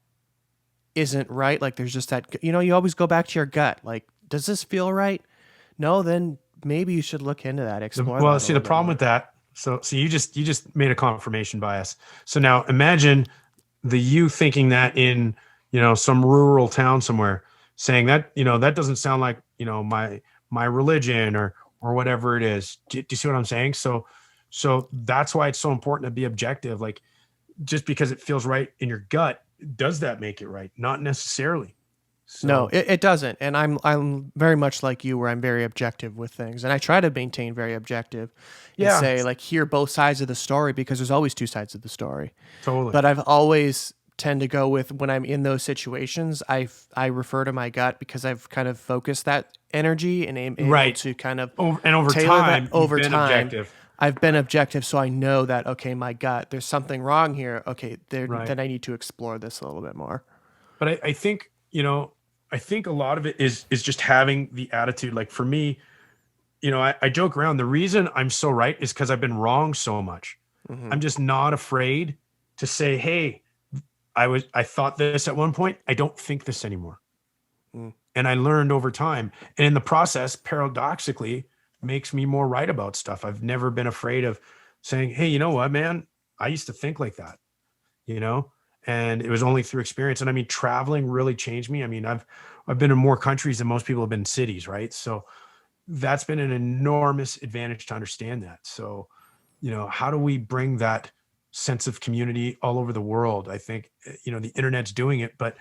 isn't right, like there's just that, you always go back to your gut. Like, does this feel right? No, then maybe you should look into that, explore. Well, see, the problem with that, so you just made a confirmation bias. So now imagine you thinking that in, some rural town somewhere, saying that, that doesn't sound like, my religion or whatever it is. Do you see what I'm saying? So that's why it's so important to be objective. Like just because it feels right in your gut, does that make it right? Not necessarily. So. No, it doesn't. And I'm very much like you where I'm very objective with things. And I try to maintain very objective and say like hear both sides of the story because there's always two sides of the story. Totally. But I've always tend to go with when I'm in those situations, I refer to my gut because I've kind of focused that energy and am able to kind of over time, objective. I've been objective, so I know that okay, my gut, there's something wrong here. Okay, then I need to explore this a little bit more. But I think I think a lot of it is just having the attitude. Like for me, I joke around. The reason I'm so right is because I've been wrong so much. Mm-hmm. I'm just not afraid to say, hey, I thought this at one point. I don't think this anymore. Mm. And I learned over time. And in the process, paradoxically, makes me more right about stuff. I've never been afraid of saying, hey, you know what, man? I used to think like that, and it was only through experience. And I mean, traveling really changed me. I mean, I've been in more countries than most people have been in cities, right? So that's been an enormous advantage to understand that. So, how do we bring that sense of community all over the world? I think, the internet's doing it, but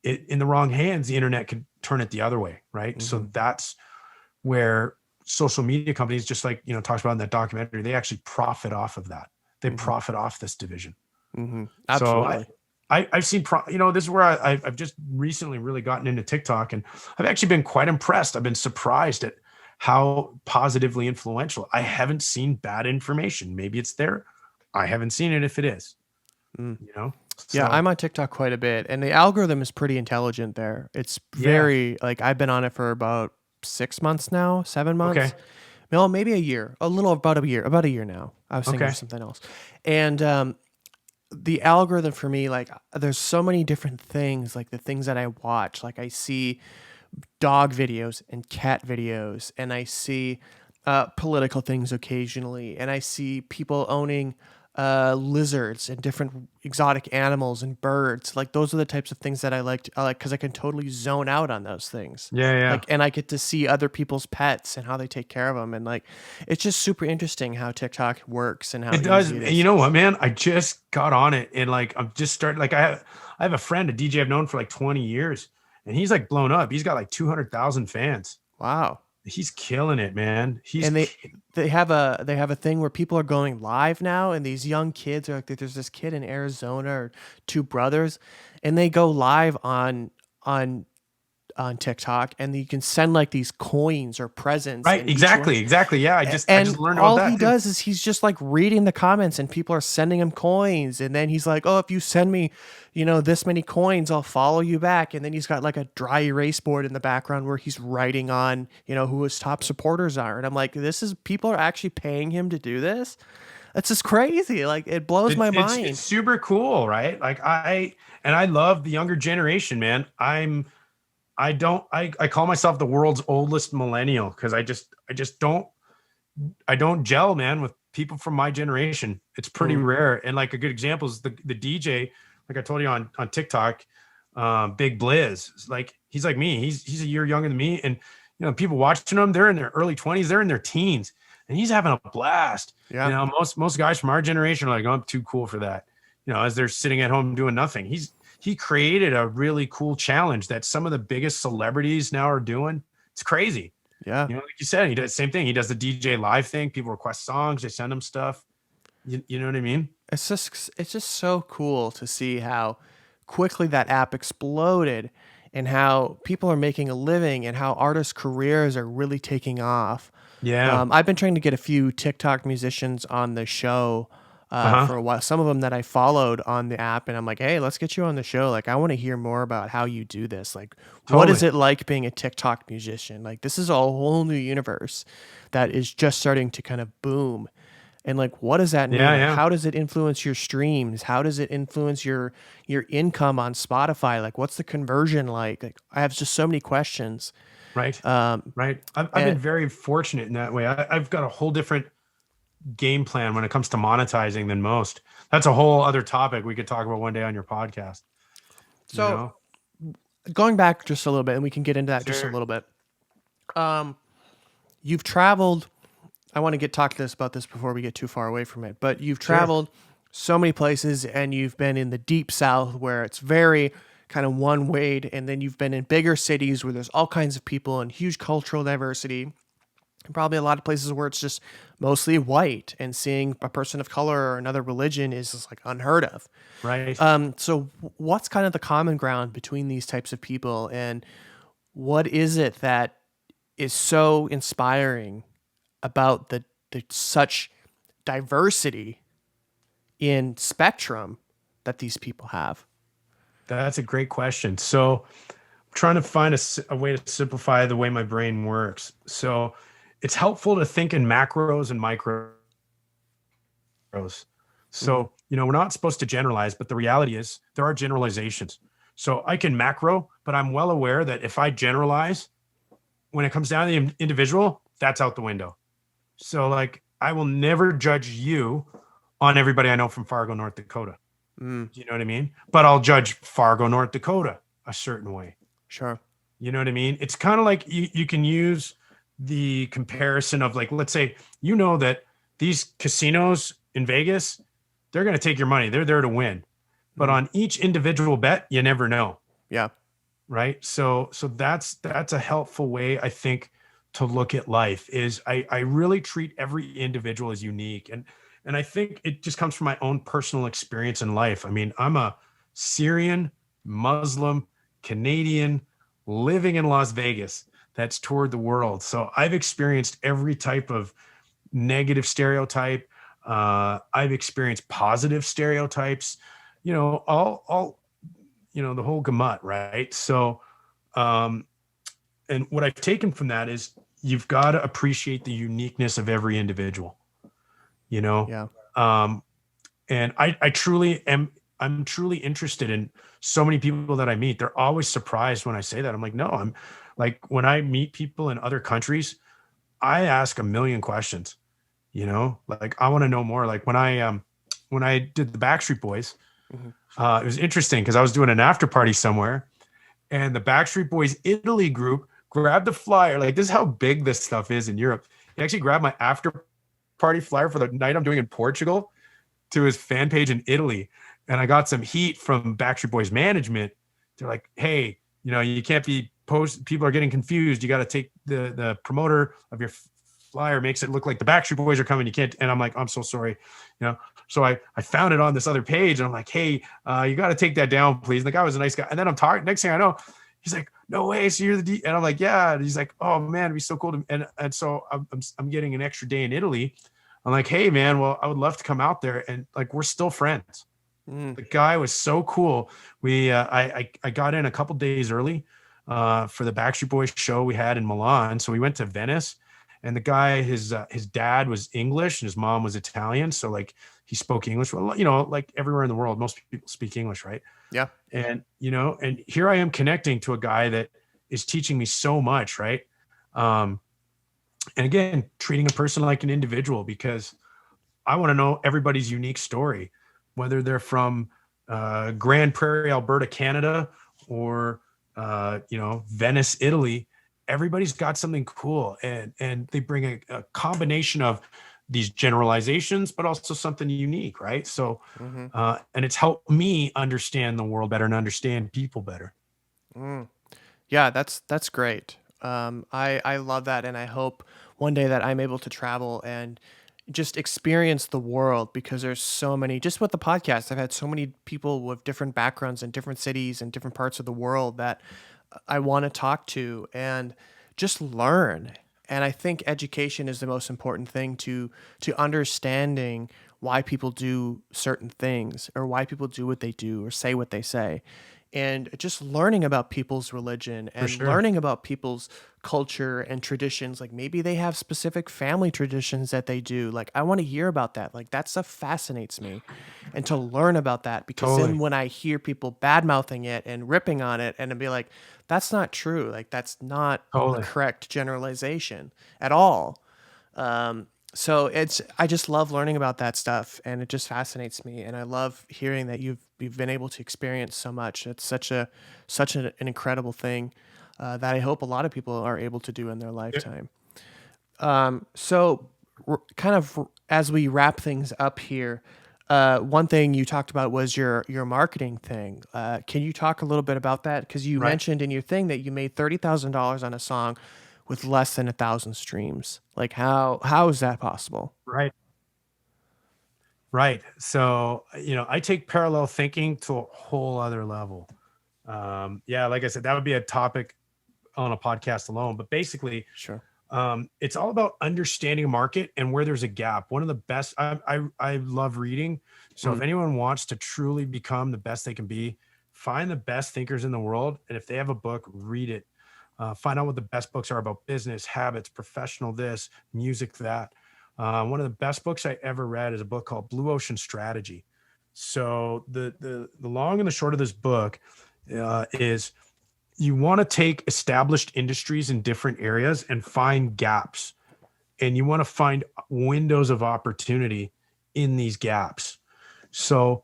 in the wrong hands, the internet could turn it the other way, right? Mm-hmm. So that's where social media companies, just like, talks about in that documentary, they actually profit off of that. They profit off this division. Mm-hmm. Absolutely. So I've seen, this is where I've just recently really gotten into TikTok, and I've actually been quite impressed. I've been surprised at how positively influential. I haven't seen bad information. Maybe it's there. I haven't seen it if it is, So. Yeah, I'm on TikTok quite a bit, and the algorithm is pretty intelligent there. It's very, like, I've been on it for about 6 months now, 7 months. Okay. No, maybe a year, about a year now. I was thinking of something else. And the algorithm for me, like, there's so many different things, like the things that I watch. Like I see dog videos and cat videos, and I see political things occasionally, and I see people owning lizards and different exotic animals and birds. Like those are the types of things that I like because I can totally zone out on those things. Yeah. Like, and I get to see other people's pets and how they take care of them, and like it's just super interesting how TikTok works and how it does. And you know what, man? I just got on it, and like I'm just starting. Like I have a friend, a DJ I've known for like 20 years, and he's like blown up. He's got like 200,000 fans. Wow. He's killing it, man. They have a thing where people are going live now, and these young kids are like, there's this kid in Arizona or two brothers, and they go live on on TikTok, and you can send like these coins or presents. Right. and each Exactly. one- Exactly. Yeah. I just and learned all about that he too. does is he's just like reading the comments, and people are sending him coins. And then he's like, "Oh, if you send me, this many coins, I'll follow you back." And then he's got like a dry erase board in the background where he's writing on, who his top supporters are. And I'm like, people are actually paying him to do this. That's just crazy. Like, it blows my mind. It's super cool, right? Like I love the younger generation, man. I call myself the world's oldest millennial because I don't gel, man, with people from my generation. It's pretty rare. And like a good example is the DJ, like I told you on TikTok, Big Blizz. Like he's like me. He's a year younger than me. And people watching him, they're in their early 20s, they're in their teens, and he's having a blast. Yeah. Most guys from our generation are like, oh, I'm too cool for that. As they're sitting at home doing nothing. He created a really cool challenge that some of the biggest celebrities now are doing. It's crazy. Yeah. Like you said, he does the same thing. He does the DJ live thing. People request songs. They send him stuff. You know what I mean? It's just so cool to see how quickly that app exploded, and how people are making a living, and how artists' careers are really taking off. Yeah. I've been trying to get a few TikTok musicians on the show for a while. Some of them that I followed on the app, and I'm like, hey, let's get you on the show. Like, I want to hear more about how you do this. Like, what is it like being a TikTok musician? Like, this is a whole new universe that is just starting to kind of boom. And like, what does that mean? Yeah, Like, yeah. how does it influence your streams? How does it influence your income on Spotify? Like, what's the conversion like? Like, I have just so many questions. Right. Right. I've been very fortunate in that way. I've got a whole different game plan when it comes to monetizing than most. That's a whole other topic we could talk about one day on your podcast. So going back just a little bit, and we can get into that just a Sure. little bit. You've traveled. I want to talk about this before we get too far away from it, but you've traveled so many places, and you've been in the deep South where it's very kind of one way, and then you've been in bigger cities where there's all kinds of people and huge cultural diversity. And probably a lot of places where it's just mostly white, and seeing a person of color or another religion is just like unheard of. Right. So what's kind of the common ground between these types of people, and what is it that is so inspiring about the such diversity in spectrum that these people have? That's a great question. So I'm trying to find a way to simplify the way my brain works. So it's helpful to think in macros and micros. So, we're not supposed to generalize, but the reality is there are generalizations. So I can macro, but I'm well aware that if I generalize, when it comes down to the individual, that's out the window. So like, I will never judge you on everybody I know from Fargo, North Dakota. Do you know what I mean? But I'll judge Fargo, North Dakota a certain way. Sure. You know what I mean? It's kind of like you can use the comparison of like, let's say, that these casinos in Vegas, they're going to take your money. They're there to win. But on each individual bet, you never know. Yeah. Right. So that's a helpful way, I think, to look at life. Is I really treat every individual as unique. And I think it just comes from my own personal experience in life. I mean, I'm a Syrian, Muslim, Canadian, living in Las Vegas that's toured the world. So I've experienced every type of negative stereotype. I've experienced positive stereotypes, all the whole gamut, right? So, and what I've taken from that is you've got to appreciate the uniqueness of every individual, Yeah. And I truly am. I'm truly interested in so many people that I meet. They're always surprised when I say that. I'm like, no, I'm like, when I meet people in other countries, I ask a million questions, like I want to know more. Like when I did the Backstreet Boys, it was interesting because I was doing an after party somewhere, and the Backstreet Boys Italy group grabbed the flyer. Like, this is how big this stuff is in Europe. He actually grabbed my after party flyer for the night I'm doing in Portugal to his fan page in Italy. And I got some heat from Backstreet Boys management. They're like, hey, you can't be people are getting confused. You got to take the promoter of your flyer makes it look like the Backstreet Boys are coming. You can't. And I'm like, I'm so sorry. So I found it on this other page, and I'm like, hey, you got to take that down, please. And the guy was a nice guy. And then I'm talking, next thing I know, he's like, no way. So you're the DJ. And I'm like, yeah. And he's like, oh man, it'd be so cool. And so I'm getting an extra day in Italy. I'm like, hey man, well, I would love to come out there. And like, we're still friends. The guy was so cool. I got in a couple days early for the Backstreet Boys show we had in Milan. So we went to Venice, and the guy, his dad was English and his mom was Italian. So like he spoke English. Well, you know, like everywhere in the world, most people speak English, right? Yeah. And, you know, and here I am connecting to a guy that is teaching me so much, right? And again, treating a person like an individual, because I want to know everybody's unique story, whether they're from Grand Prairie, Alberta, Canada, or you know, Venice, Italy. Everybody's got something cool, and they bring a combination of these generalizations, but also something unique, right? So, and it's helped me understand the world better and understand people better. Yeah, that's great. I love that, and I hope one day that I'm able to travel and just experience the world, because there's so many, just with the podcast, I've had so many people with different backgrounds in different cities and different parts of the world that I want to talk to and just learn. And I think education is the most important thing to understanding why people do certain things, or why people do what they do or say what they say. And just learning about people's religion and learning about people's culture and traditions. Like maybe they have specific family traditions that they do. Like I want to hear about that. Like that stuff fascinates me, and to learn about that, because then when I hear people bad mouthing it and ripping on it, and be like, that's not true. Like that's not a correct generalization at all. So I just love learning about that stuff, and it just fascinates me. And I love hearing that you've been able to experience so much. It's such an incredible thing that I hope a lot of people are able to do in their lifetime. So kind of as we wrap things up here, one thing you talked about was your marketing thing. Can you talk a little bit about that? Because you mentioned in your thing that you made $30,000 on a song with less than 1,000 streams. Like how is that possible? Right. So, you know, I take parallel thinking to a whole other level. Yeah, like I said, that would be a topic on a podcast alone, but basically, it's all about understanding a market and where there's a gap. One of the best, I love reading. So if anyone wants to truly become the best they can be, find the best thinkers in the world. And if they have a book, read it. Find out what the best books are about business, habits, professional this, music that. One of the best books I ever read is a book called Blue Ocean Strategy. So the long and the short of this book is you want to take established industries in different areas and find gaps. And you want to find windows of opportunity in these gaps. So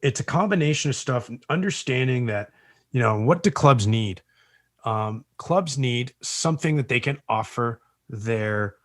it's a combination of stuff, understanding that, you know, what do clubs need? Clubs need something that they can offer their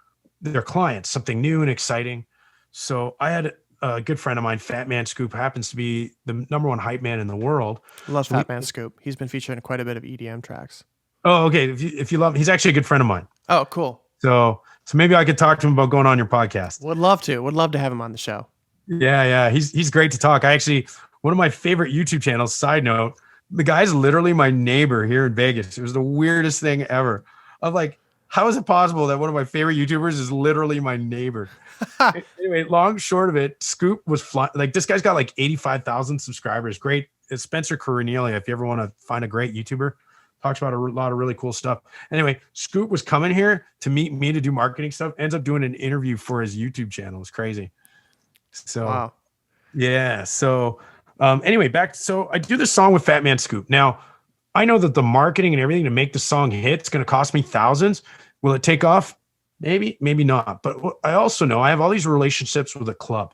clients, something new and exciting. So I had a good friend of mine, Fat Man Scoop, happens to be the #1 hype man in the world. Love Fat Man Scoop. He's been featured in quite a bit of EDM tracks. Oh, okay. If you love, he's actually a good friend of mine. Oh, cool. So maybe I could talk to him about going on your podcast. Would love to have him on the show. Yeah. He's great to talk. One of my favorite YouTube channels, side note, the guy's literally my neighbor here in Vegas. It was the weirdest thing ever. I'm like, how is it possible that one of my favorite YouTubers is literally my neighbor? Anyway, long short of it, Scoop was flying. Like this guy's got like 85,000 subscribers. Great. It's Spencer Cornelia. If you ever want to find a great YouTuber, talks about a lot of really cool stuff. Anyway, Scoop was coming here to meet me to do marketing stuff. Ends up doing an interview for his YouTube channel. It's crazy. So, wow. Yeah. So, anyway, so I do this song with Fat Man Scoop. Now, I know that the marketing and everything to make the song hit, it's going to cost me thousands. Will it take off? Maybe not. But I also know I have all these relationships with a club,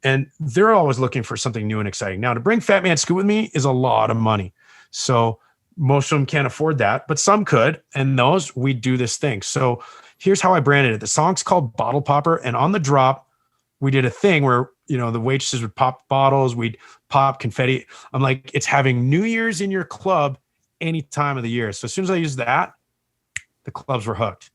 and they're always looking for something new and exciting. Now, to bring Fat Man Scoop with me is a lot of money. So most of them can't afford that, but some could. And those, we do this thing. So here's how I branded it. The song's called Bottle Popper. And on the drop, we did a thing where, you know, the waitresses would pop bottles, we'd pop confetti. I'm like, it's having New Year's in your club any time of the year. So as soon as I used that, the clubs were hooked.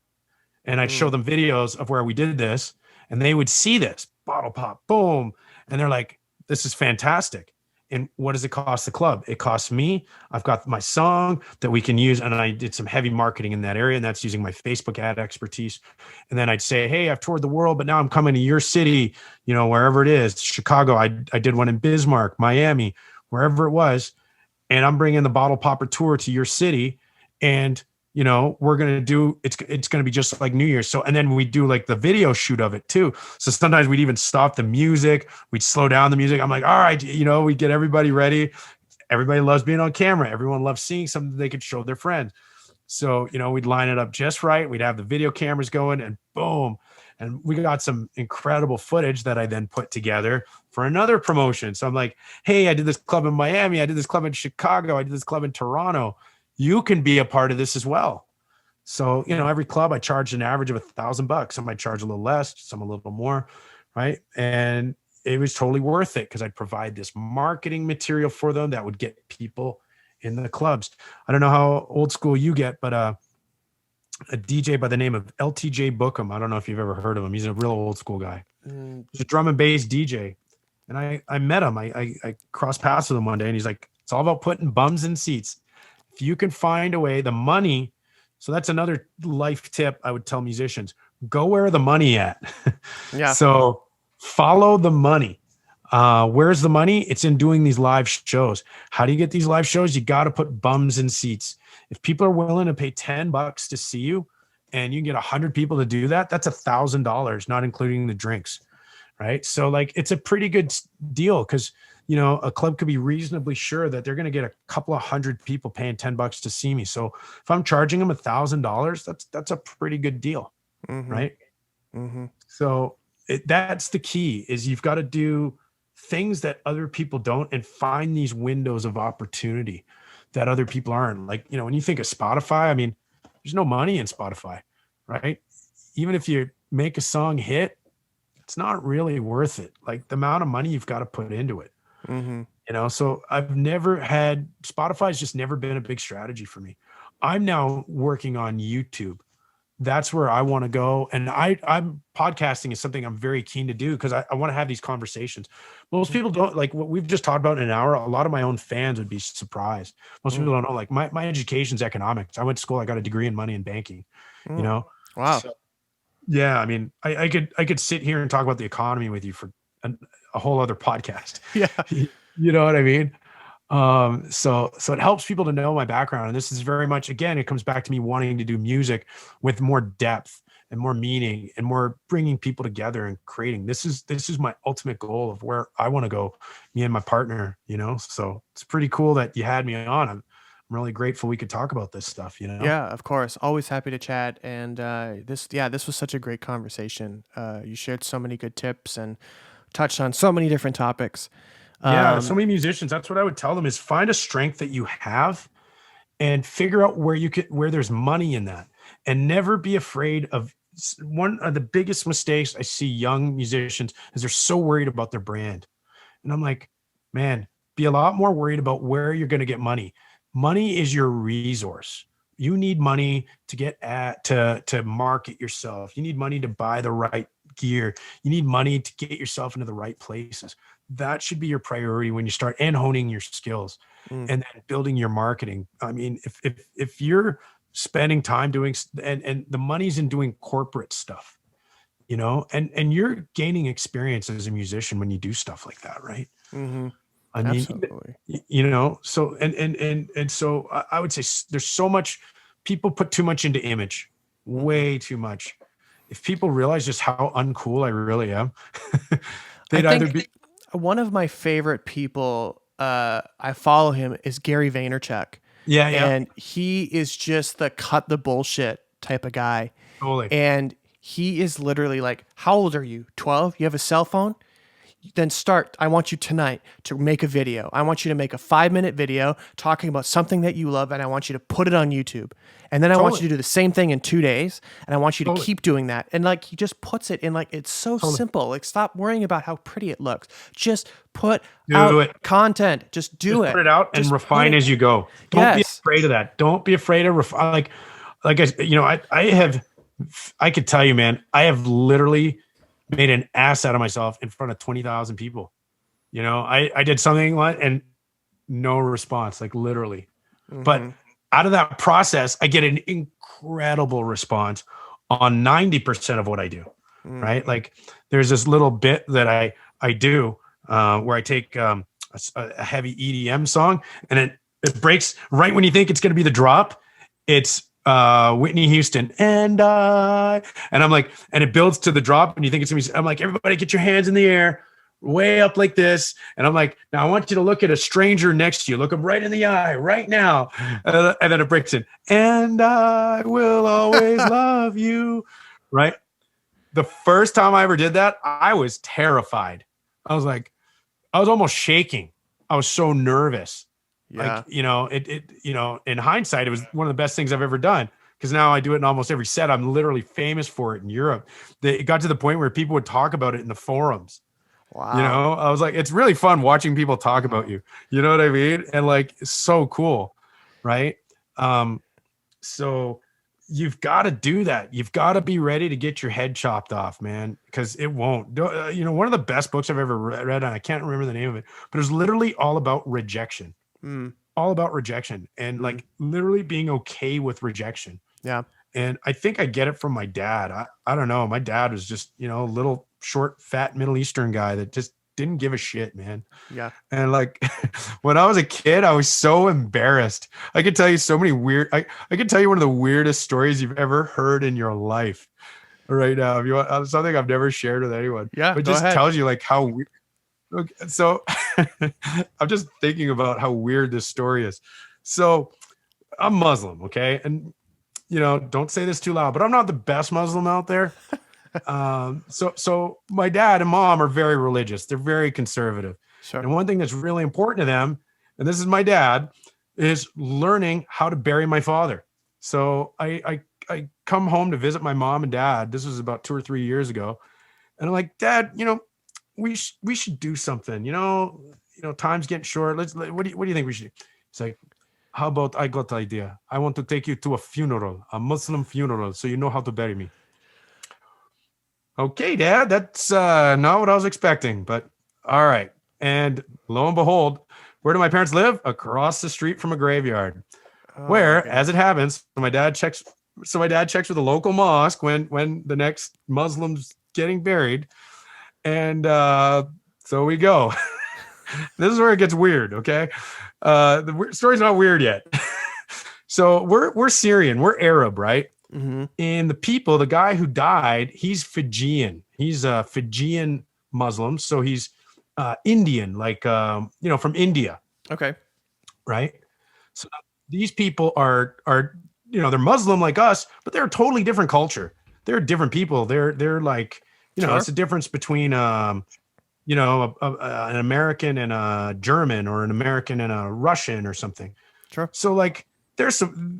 And I'd show them videos of where we did this, and they would see this bottle pop, boom. And they're like, this is fantastic. And what does it cost the club? It costs me. I've got my song that we can use. And I did some heavy marketing in that area. And that's using my Facebook ad expertise. And then I'd say, hey, I've toured the world, but now I'm coming to your city, you know, wherever it is, Chicago. I did one in Bismarck, Miami, wherever it was. And I'm bringing the bottle popper tour to your city. And, you know, we're going to do, it's going to be just like New Year's. So, and then we do like the video shoot of it too. So sometimes we'd even stop the music. We'd slow down the music. I'm like, all right, you know, we get everybody ready. Everybody loves being on camera. Everyone loves seeing something they could show their friends. So, you know, we'd line it up just right. We'd have the video cameras going and boom. And we got some incredible footage that I then put together for another promotion. So I'm like, hey, I did this club in Miami. I did this club in Chicago. I did this club in Toronto. You can be a part of this as well. So, you know, every club I charged an average of $1,000. Some might charge a little less, some a little more, right? And it was totally worth it because I'd provide this marketing material for them that would get people in the clubs. I don't know how old school you get, but a DJ by the name of LTJ Bookham. I don't know if you've ever heard of him. He's a real old school guy. He's a drum and bass DJ. And I met him. I crossed paths with him one day and he's like, it's all about putting bums in seats. If you can find a way, the money. So that's another life tip I would tell musicians, go where the money at. Yeah. So follow the money. Where's the money? It's in doing these live shows. How do you get these live shows? You got to put bums in seats. If people are willing to pay $10 to see you and you can get 100 people to do that, that's $1,000, not including the drinks. Right. So like, it's a pretty good deal because, you know, a club could be reasonably sure that they're going to get a couple of hundred people paying $10 to see me. So if I'm charging them $1,000, that's a pretty good deal. Mm-hmm. Right. Mm-hmm. So that's the key is you've got to do things that other people don't and find these windows of opportunity that other people aren't. Like, you know, when you think of Spotify, I mean, there's no money in Spotify, right? Even if you make a song hit, it's not really worth it. Like the amount of money you've got to put into it. Mm-hmm. You know, so I've never had, Spotify's just never been a big strategy for me. I'm now working on YouTube. That's where I want to go. And I'm podcasting is something I'm very keen to do because I want to have these conversations. Most people don't like what we've just talked about in an hour. A lot of my own fans would be surprised. Most people don't know, like my education's economics. I went to school. I got a degree in money and banking, you know? Wow. So, yeah. I mean, I could sit here and talk about the economy with you for a whole other podcast. Yeah. You know what I mean? So it helps people to know my background. And this is very much, again, it comes back to me wanting to do music with more depth and more meaning and more bringing people together and creating. This is my ultimate goal of where I want to go, me and my partner, you know? So it's pretty cool that you had me on. I'm really grateful we could talk about this stuff, you know? Yeah, of course. Always happy to chat. And this was such a great conversation. You shared so many good tips and touched on so many different topics. Yeah, so many musicians, that's what I would tell them is find a strength that you have and figure out where there's money in that, and never be afraid of. One of the biggest mistakes I see young musicians is they're so worried about their brand. And I'm like, man, be a lot more worried about where you're going to get money. Money is your resource. You need money to get to market yourself. You need money to buy the right gear. You need money to get yourself into the right places. That should be your priority when you start, and honing your skills and then building your marketing. I mean, if you're spending time doing, and the money's in doing corporate stuff, you know, and you're gaining experience as a musician when you do stuff like that. Right. Mm-hmm. I mean, absolutely. You know, so, and so I would say there's so much, people put too much into image, way too much. If people realize just how uncool I really am, they'd either be. One of my favorite people, I follow him, is Gary Vaynerchuk. Yeah. And he is just the cut the bullshit type of guy. Totally. And he is literally like, how old are you? 12? You have a cell phone? Then I want you tonight to make a video. I want you to make a 5-minute video talking about something that you love, and I want you to put it on YouTube. And then I want you to do the same thing in 2 days, and I want you to keep doing that. And like, he just puts it in, like, it's so simple. Like, stop worrying about how pretty it looes. Just put out content. Just do it. Put it out and refine as you go. Don't be afraid of that. Don't be afraid of refine. Like I could tell you, man, I have literally made an ass out of myself in front of 20,000 people, I did something and no response, like literally. But out of that process, I get an incredible response on 90% of what I do, right? Like there's this little bit that I do where I take a heavy EDM song and it breaks right when you think it's going to be the drop. It's Whitney Houston and I'm like, and it builds to the drop and you think it's going to be, I'm like, everybody get your hands in the air, way up like this. And I'm like, now I want you to look at a stranger next to you. Look them right in the eye right now. And then it breaks in. And I will always love you. Right. The first time I ever did that, I was terrified. I was almost shaking. I was so nervous. Yeah. Like, in hindsight, it was one of the best things I've ever done. Because now I do it in almost every set. I'm literally famous for it in Europe. It got to the point where people would talk about it in the forums. Wow. I was like, it's really fun watching people talk about you. You know what I mean? And like, it's so cool. Right. So you've got to do that. You've got to be ready to get your head chopped off, man, because it won't. One of the best books I've ever read, and I can't remember the name of it, but it's literally all about rejection. All about rejection and like literally being okay with rejection. Yeah. And I think I get it from my dad. I don't know. My dad was just, a little short, fat Middle Eastern guy that just didn't give a shit, man. Yeah. And like when I was a kid, I was so embarrassed. I could tell you so many I could tell you one of the weirdest stories you've ever heard in your life right now. If you want something I've never shared with anyone. Yeah. But just tells you like how weird. Okay, so I'm just thinking about how weird this story is. So I'm Muslim. Okay. And don't say this too loud, but I'm not the best Muslim out there. So my dad and mom are very religious. They're very conservative. Sure. And one thing that's really important to them, and this is my dad, is learning how to bury my father. So I come home to visit my mom and dad. This was about 2 or 3 years ago. And I'm like, Dad, we should do something, time's getting short. What do you think we should do? It's like, how about I got the idea. I want to take you to a funeral, a Muslim funeral, so you know how to bury me. Okay, Dad, that's not what I was expecting, but all right. And lo and behold, where do my parents live? Across the street from a graveyard. As it happens, my dad checks with the local mosque when the next Muslim's getting buried. And so we go. This is where it gets weird, okay? The story's not weird yet. So we're Syrian, we're Arab, right? Mm-hmm. And the guy who died, he's Fijian. He's a Fijian Muslim, so he's Indian, like from India. Okay. Right? So these people are they're Muslim like us, but they're a totally different culture. They're different people. They're like, Sure. It's a difference between an American and a German, or an American and a Russian or something. Sure. So like there's some,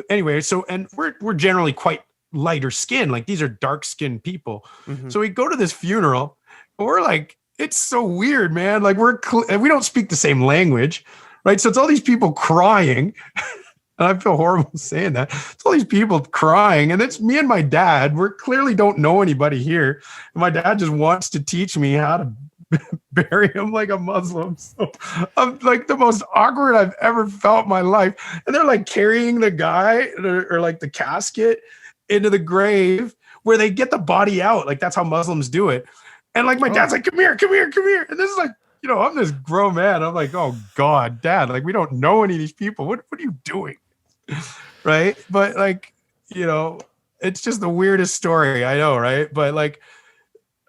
anyway, so, and we're generally quite lighter skin. Like these are dark skinned people. Mm-hmm. So So we go to this funeral, and we're like, it's so weird, man. Like we don't speak the same language, right? So it's all these people crying. And I feel horrible saying that. It's all these people crying, and it's me and my dad. We clearly don't know anybody here. And my dad just wants to teach me how to bury him like a Muslim. So I'm like the most awkward I've ever felt in my life. And they're like carrying the guy or like the casket into the grave where they get the body out. Like that's how Muslims do it. And like my dad's like, come here. And this is like, I'm this grown man. I'm like, oh God, Dad, like we don't know any of these people. What are you doing? Right. But like, it's just the weirdest story. I know. Right. But like,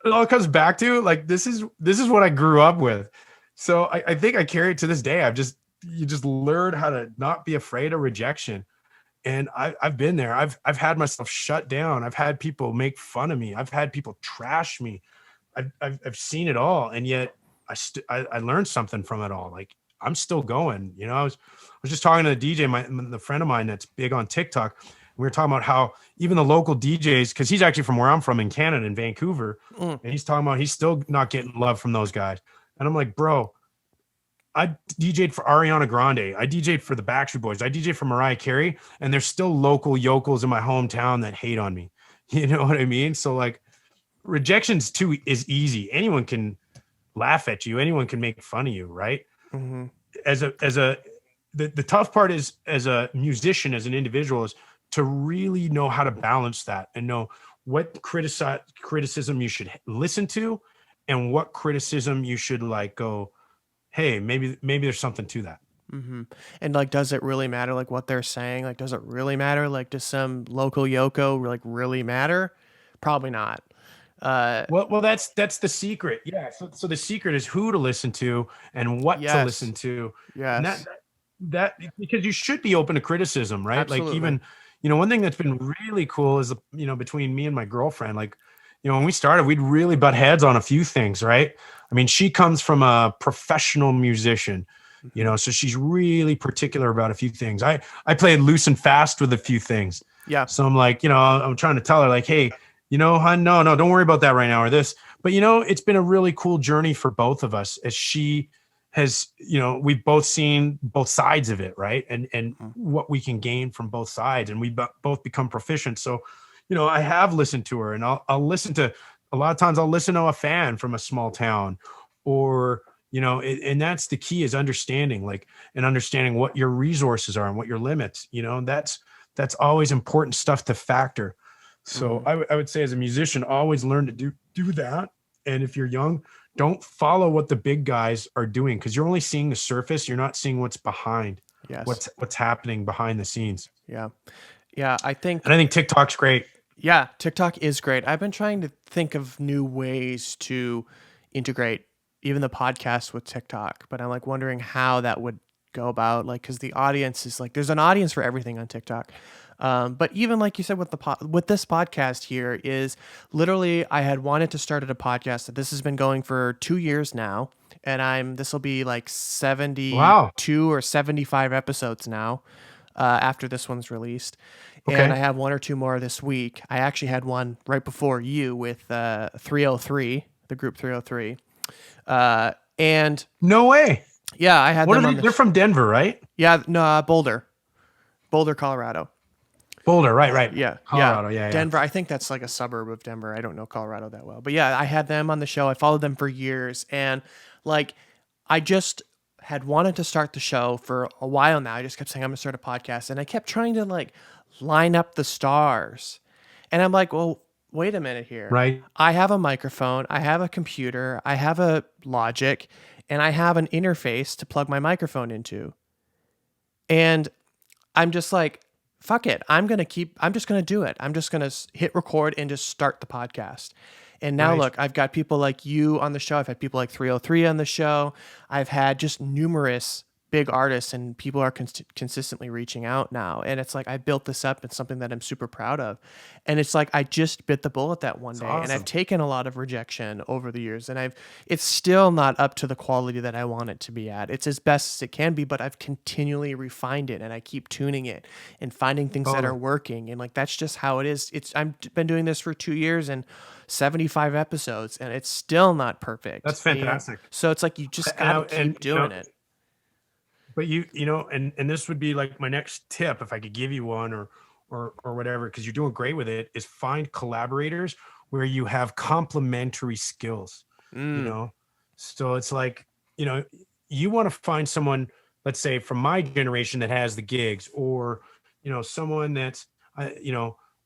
it all comes back to like, this is what I grew up with. So I think I carry it to this day. You just learn how to not be afraid of rejection. And I've been there. I've had myself shut down. I've had people make fun of me. I've had people trash me. I've seen it all. And yet I learned something from it all. Like I'm still going, I was just talking to the DJ, the friend of mine that's big on TikTok. We were talking about how even the local DJs, because he's actually from where I'm from in Canada, in Vancouver, and he's talking about he's still not getting love from those guys. And I'm like, bro, I DJ'd for Ariana Grande. I DJ'd for the Backstreet Boys. I DJ'd for Mariah Carey, and there's still local yokels in my hometown that hate on me. You know what I mean? So like, rejection's is easy. Anyone can laugh at you. Anyone can make fun of you, right? Mm-hmm. The tough part is, as a musician, as an individual, is to really know how to balance that and know what criticism you should listen to and what criticism you should like go, hey, maybe there's something to that. Mm-hmm. And like, does it really matter like what they're saying? Like, does it really matter? Like, does some local Yoko like really matter? Probably not. Well, that's the secret. Yeah. So the secret is who to listen to and what to listen to. Yes. And that because you should be open to criticism, right? Absolutely. Like, even, one thing that's been really cool is, between me and my girlfriend, like, when we started, we'd really butt heads on a few things, right? I mean, she comes from a professional musician, so she's really particular about a few things. I played loose and fast with a few things. Yeah. So I'm like, I'm trying to tell her like, hey, hun, no, don't worry about that right now or this. But, it's been a really cool journey for both of us, as she has, we've both seen both sides of it, right? And what we can gain from both sides, and we both become proficient. So, I have listened to her, and I'll listen to, a lot of times I'll listen to a fan from a small town, or, and that's the key, is understanding what your resources are and what your limits, that's always important stuff to factor. So I would say, as a musician, always learn to do that. And if you're young, don't follow what the big guys are doing, because you're only seeing the surface. You're not seeing what's behind, what's happening behind the scenes. Yeah. Yeah. I think TikTok's great. Yeah. TikTok is great. I've been trying to think of new ways to integrate even the podcast with TikTok, but I'm like wondering how that would go about, like, because the audience is like, there's an audience for everything on TikTok. But even like you said with with this podcast here, is literally, I had wanted to start at a podcast that this has been going for 2 years now, and this will be like 72 or 75 episodes now, after this one's released. Okay. And I have 1 or 2 more this week. I actually had one right before you with 303, the group 303. And no way. Yeah, I had what them are they? They're from Denver, right? Yeah, no, Boulder, Colorado. Boulder, right. Yeah, Colorado, yeah. Denver, I think that's like a suburb of Denver. I don't know Colorado that well. But yeah, I had them on the show. I followed them for years. And like, I just had wanted to start the show for a while now. I just kept saying, I'm going to start a podcast. And I kept trying to like line up the stars. And I'm like, well, wait a minute here. Right. I have a microphone. I have a computer. I have a Logic. And I have an interface to plug my microphone into. And I'm just like, fuck it. I'm just going to do it. I'm just going to hit record and just start the podcast. And now look, I've got people like you on the show. I've had people like 303 on the show. I've had just numerous big artists, and people are consistently reaching out now. And it's like, I built this up. It's something that I'm super proud of. And it's like, I just bit the bullet that one day. Awesome. And I've taken a lot of rejection over the years, and it's still not up to the quality that I want it to be at. It's as best as it can be, but I've continually refined it, and I keep tuning it and finding things that are working. And like, that's just how it is. I've been doing this for 2 years and 75 episodes, and it's still not perfect. That's fantastic. So it's like, you just gotta keep doing it. But and this would be like my next tip, if I could give you one, or whatever, because you're doing great with it, is find collaborators where you have complementary skills. So it's like, you want to find someone, let's say from my generation, that has the gigs, or someone that's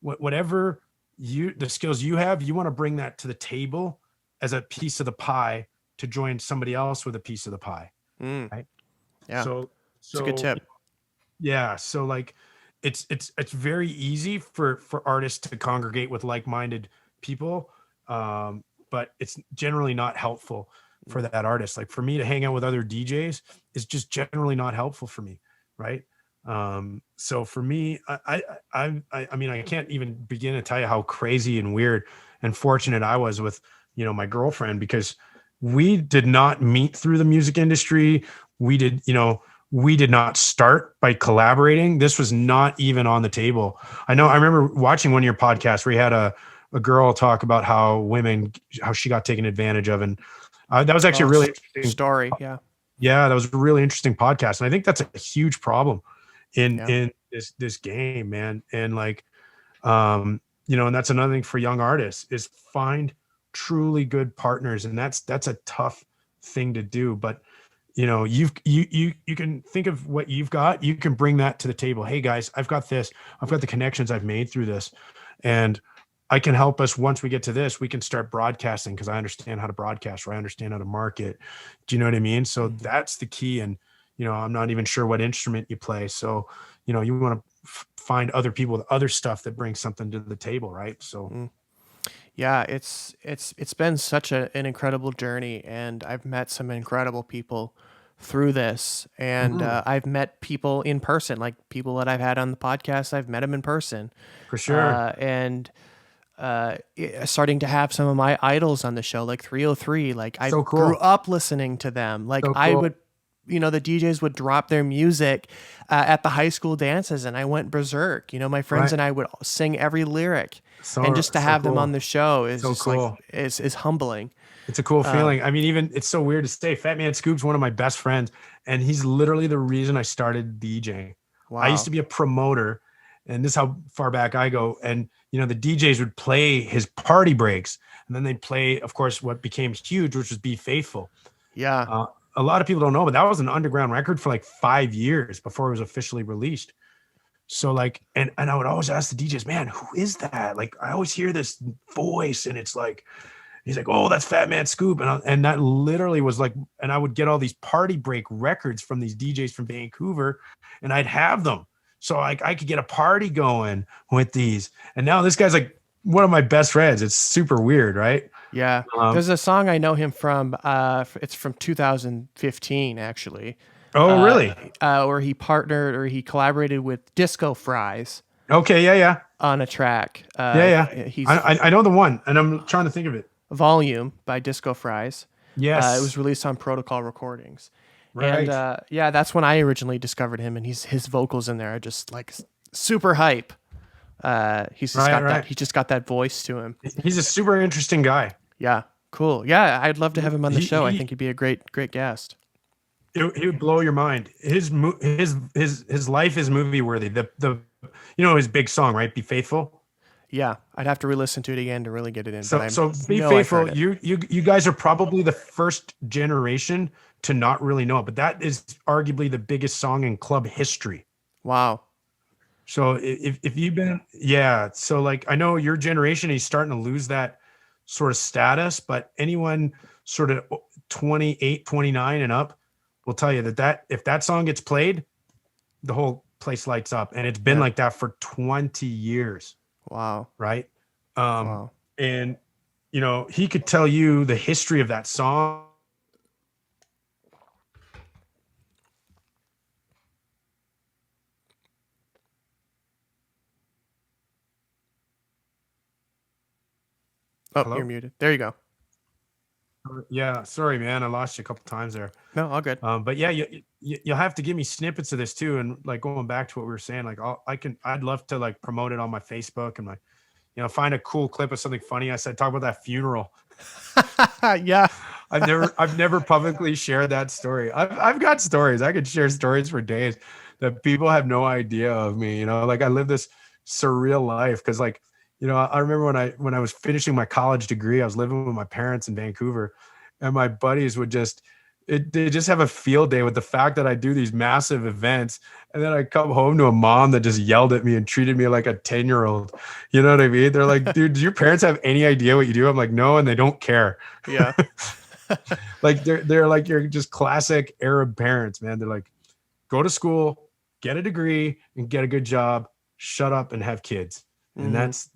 whatever the skills you have, you want to bring that to the table as a piece of the pie to join somebody else with a piece of the pie. Right. Yeah. So it's a good tip. Yeah. So like, it's very easy for artists to congregate with like-minded people. But it's generally not helpful for that artist. Like, for me to hang out with other DJs is just generally not helpful for me. Right. So for me, I mean, I can't even begin to tell you how crazy and weird and fortunate I was with, my girlfriend, because we did not meet through the music industry. We did not start by collaborating. This was not even on the table. I remember watching one of your podcasts where you had a girl talk about how she got taken advantage of. And that was actually a really interesting story. Yeah. Yeah. That was a really interesting podcast. And I think that's a huge problem in this game, man. And like, and that's another thing for young artists, is find truly good partners. And that's a tough thing to do. But you can think of what you've got. You can bring that to the table. Hey guys, I've got this. I've got the connections I've made through this, and I can help us. Once we get to this, we can start broadcasting because I understand how to broadcast, or I understand how to market. Do you know what I mean? So that's the key. And I'm not even sure what instrument you play. So you want to find other people with other stuff that brings something to the table, right? So. Yeah, it's been such an incredible journey, and I've met some incredible people through this. And I've met people in person, like people that I've had on the podcast. I've met them in person For sure. and starting to have some of my idols on the show, like 303. Like I So cool. grew up listening to them. Like So I cool. would, the DJs would drop their music at the high school dances, and I went berserk. My friends Right. and I would sing every lyric. So, And just to so have them cool. on the show is So just cool. like is humbling. It's a cool feeling. I mean, even it's so weird to say. Fat Man Scoop's one of my best friends, and he's literally the reason I started DJing. Wow. I used to be a promoter, and this is how far back I go. And the DJs would play his party breaks, and then they'd play, of course, what became huge, which was Be Faithful. Yeah. A lot of people don't know, but that was an underground record for like 5 years before it was officially released. So like, and I would always ask the DJs, man, who is that? Like, I always hear this voice, and it's like, he's like, oh, that's Fat Man Scoop. And that literally was like, and I would get all these party break records from these DJs from Vancouver, and I'd have them. So I could get a party going with these. And now this guy's like one of my best friends. It's super weird, right? Yeah. There's a song I know him from. It's from 2015, actually. Oh, really? Where he partnered or he collaborated with Disco Fries Okay. Yeah. on a track. Yeah. He's I know the one, and I'm trying to think of it. Volume by Disco Fries. Yes. It was released on Protocol Recordings. Right. And yeah, that's when I originally discovered him, and his vocals in there are just like super hype. He's just got that. He just got that voice to him. He's a super interesting guy. Yeah, cool. Yeah, I'd love to have him on the show. I think he'd be a great guest. He would blow your mind. His life is movie worthy. The his big song, right? Be Faithful. Yeah, I'd have to re-listen to it again to really get it in. So Be I've Faithful. heard it. You guys are probably the first generation to not really know it, but that is arguably the biggest song in club history. Wow. So if you've been, so like, I know your generation is starting to lose that sort of status, but anyone sort of 28, 29 and up will tell you that if that song gets played, the whole place lights up. And it's been like that for 20 years. Wow. Right. Wow. And he could tell you the history of that song. Oh, Hello? you're muted. There you go. Yeah. Sorry, man. I lost you a couple times there. No, all good. But yeah, you'll have to give me snippets of this too. And like going back to what we were saying, like I'd love to like promote it on my Facebook and find a cool clip of something funny. I said, talk about that funeral. Yeah. I've never publicly shared that story. I've got stories. I could share stories for days that people have no idea of me. Like I live this surreal life. Cause like, I remember when I was finishing my college degree, I was living with my parents in Vancouver, and my buddies would they just have a field day with the fact that I do these massive events. And then I come home to a mom that just yelled at me and treated me like a 10-year-old. You know what I mean? They're like, dude, do your parents have any idea what you do? I'm like, no, and they don't care. Yeah. Like they're like, you're just classic Arab parents, man. They're like, go to school, get a degree, and get a good job, shut up and have kids. And that's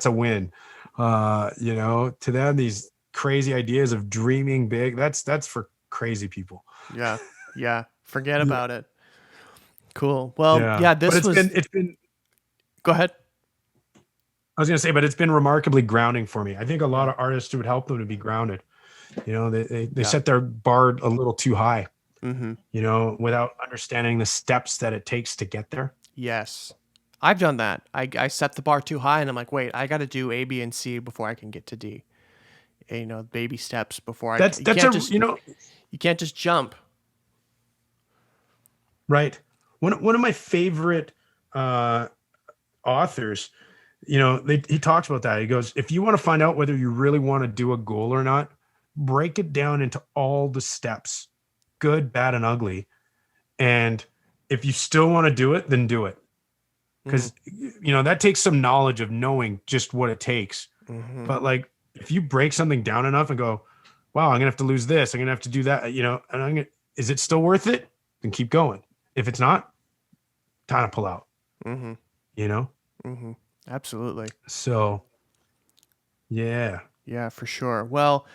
a win. To them, these crazy ideas of dreaming big, that's for crazy people. Yeah. Yeah. Forget about it. Cool. Well, yeah, it's been go ahead. I was going to say, but it's been remarkably grounding for me. I think a lot of artists, it would help them to be grounded. They set their bar a little too high, without understanding the steps that it takes to get there. Yes. I've done that. I set the bar too high, and I'm like, wait, I got to do A, B, and C before I can get to D. Baby steps before you can't just jump. Right. One of my favorite authors, he talks about that. He goes, if you want to find out whether you really want to do a goal or not, break it down into all the steps, good, bad, and ugly. And if you still want to do it, then do it. Because, that takes some knowledge of knowing just what it takes. But like, if you break something down enough and go, wow, I'm going to have to lose this, I'm going to have to do that, and is it still worth it? Then keep going. If it's not, time to pull out, Absolutely. So, yeah. Yeah, for sure. Well,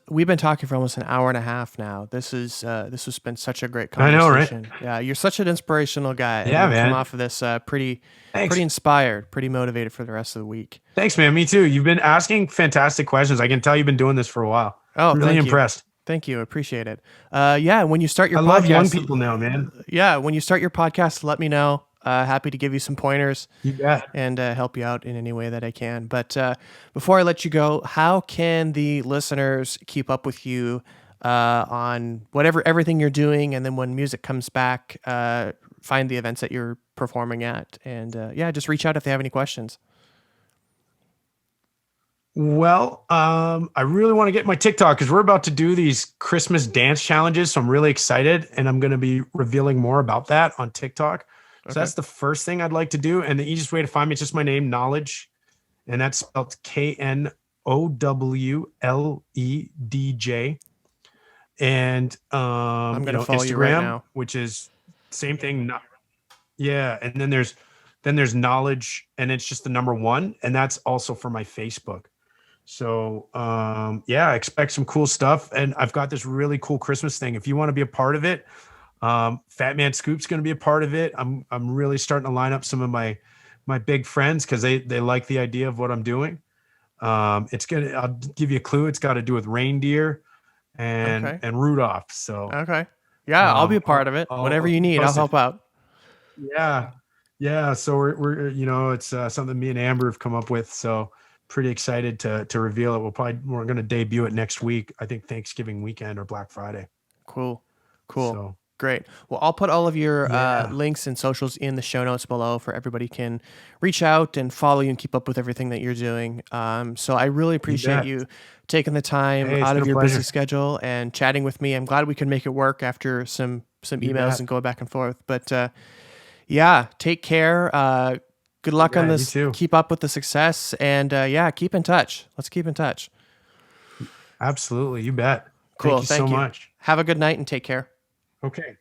we've been talking for almost an hour and a half now. This has been such a great I know, conversation. right? Yeah, you're such an inspirational guy. Yeah, and you man. Come off of this pretty Thanks. inspired, pretty motivated for the rest of the week. Thanks, man. Me too. You've been asking fantastic questions. I can tell you've been doing this for a while. Oh, I'm really impressed. Thank you. Appreciate it. Yeah, when you start your I podcast, love young people now, man. Yeah, when you start your podcast, let me know. Happy to give you some pointers. You bet. And help you out in any way that I can. But before I let you go, how can the listeners keep up with you on everything you're doing, and then when music comes back, find the events that you're performing at, and just reach out if they have any questions. Well, I really want to get my TikTok because we're about to do these Christmas dance challenges, so I'm really excited, and I'm going to be revealing more about that on TikTok. So that's the first thing I'd like to do. And the easiest way to find me is just my name, Knowledge. And that's spelled KNOWLEDJ. And I'm going to follow Instagram, you right now. which is same thing. Yeah. And then there's Knowledge, and it's just the number 1. And that's also for my Facebook. So I expect some cool stuff. And I've got this really cool Christmas thing. If you want to be a part of it, Fat Man Scoop's going to be a part of it. I'm really starting to line up some of my big friends because they like the idea of what I'm doing. I'll give you a clue. It's got to do with reindeer and Rudolph. So I'll be a part of it. Whatever you need, I'll help out. Yeah. So we're it's something me and Amber have come up with. So pretty excited to reveal it. We're going to debut it next week. I think Thanksgiving weekend or Black Friday. Cool. So, great. Well, I'll put all of your links and socials in the show notes below for everybody can reach out and follow you and keep up with everything that you're doing. So I really appreciate you taking the time out of your busy schedule and chatting with me. I'm glad we could make it work after some emails and go back and forth. But take care. Good luck on this. Keep up with the success, and keep in touch. Let's keep in touch. Absolutely. You bet. Cool. Thank you so much. Have a good night and take care. Okay.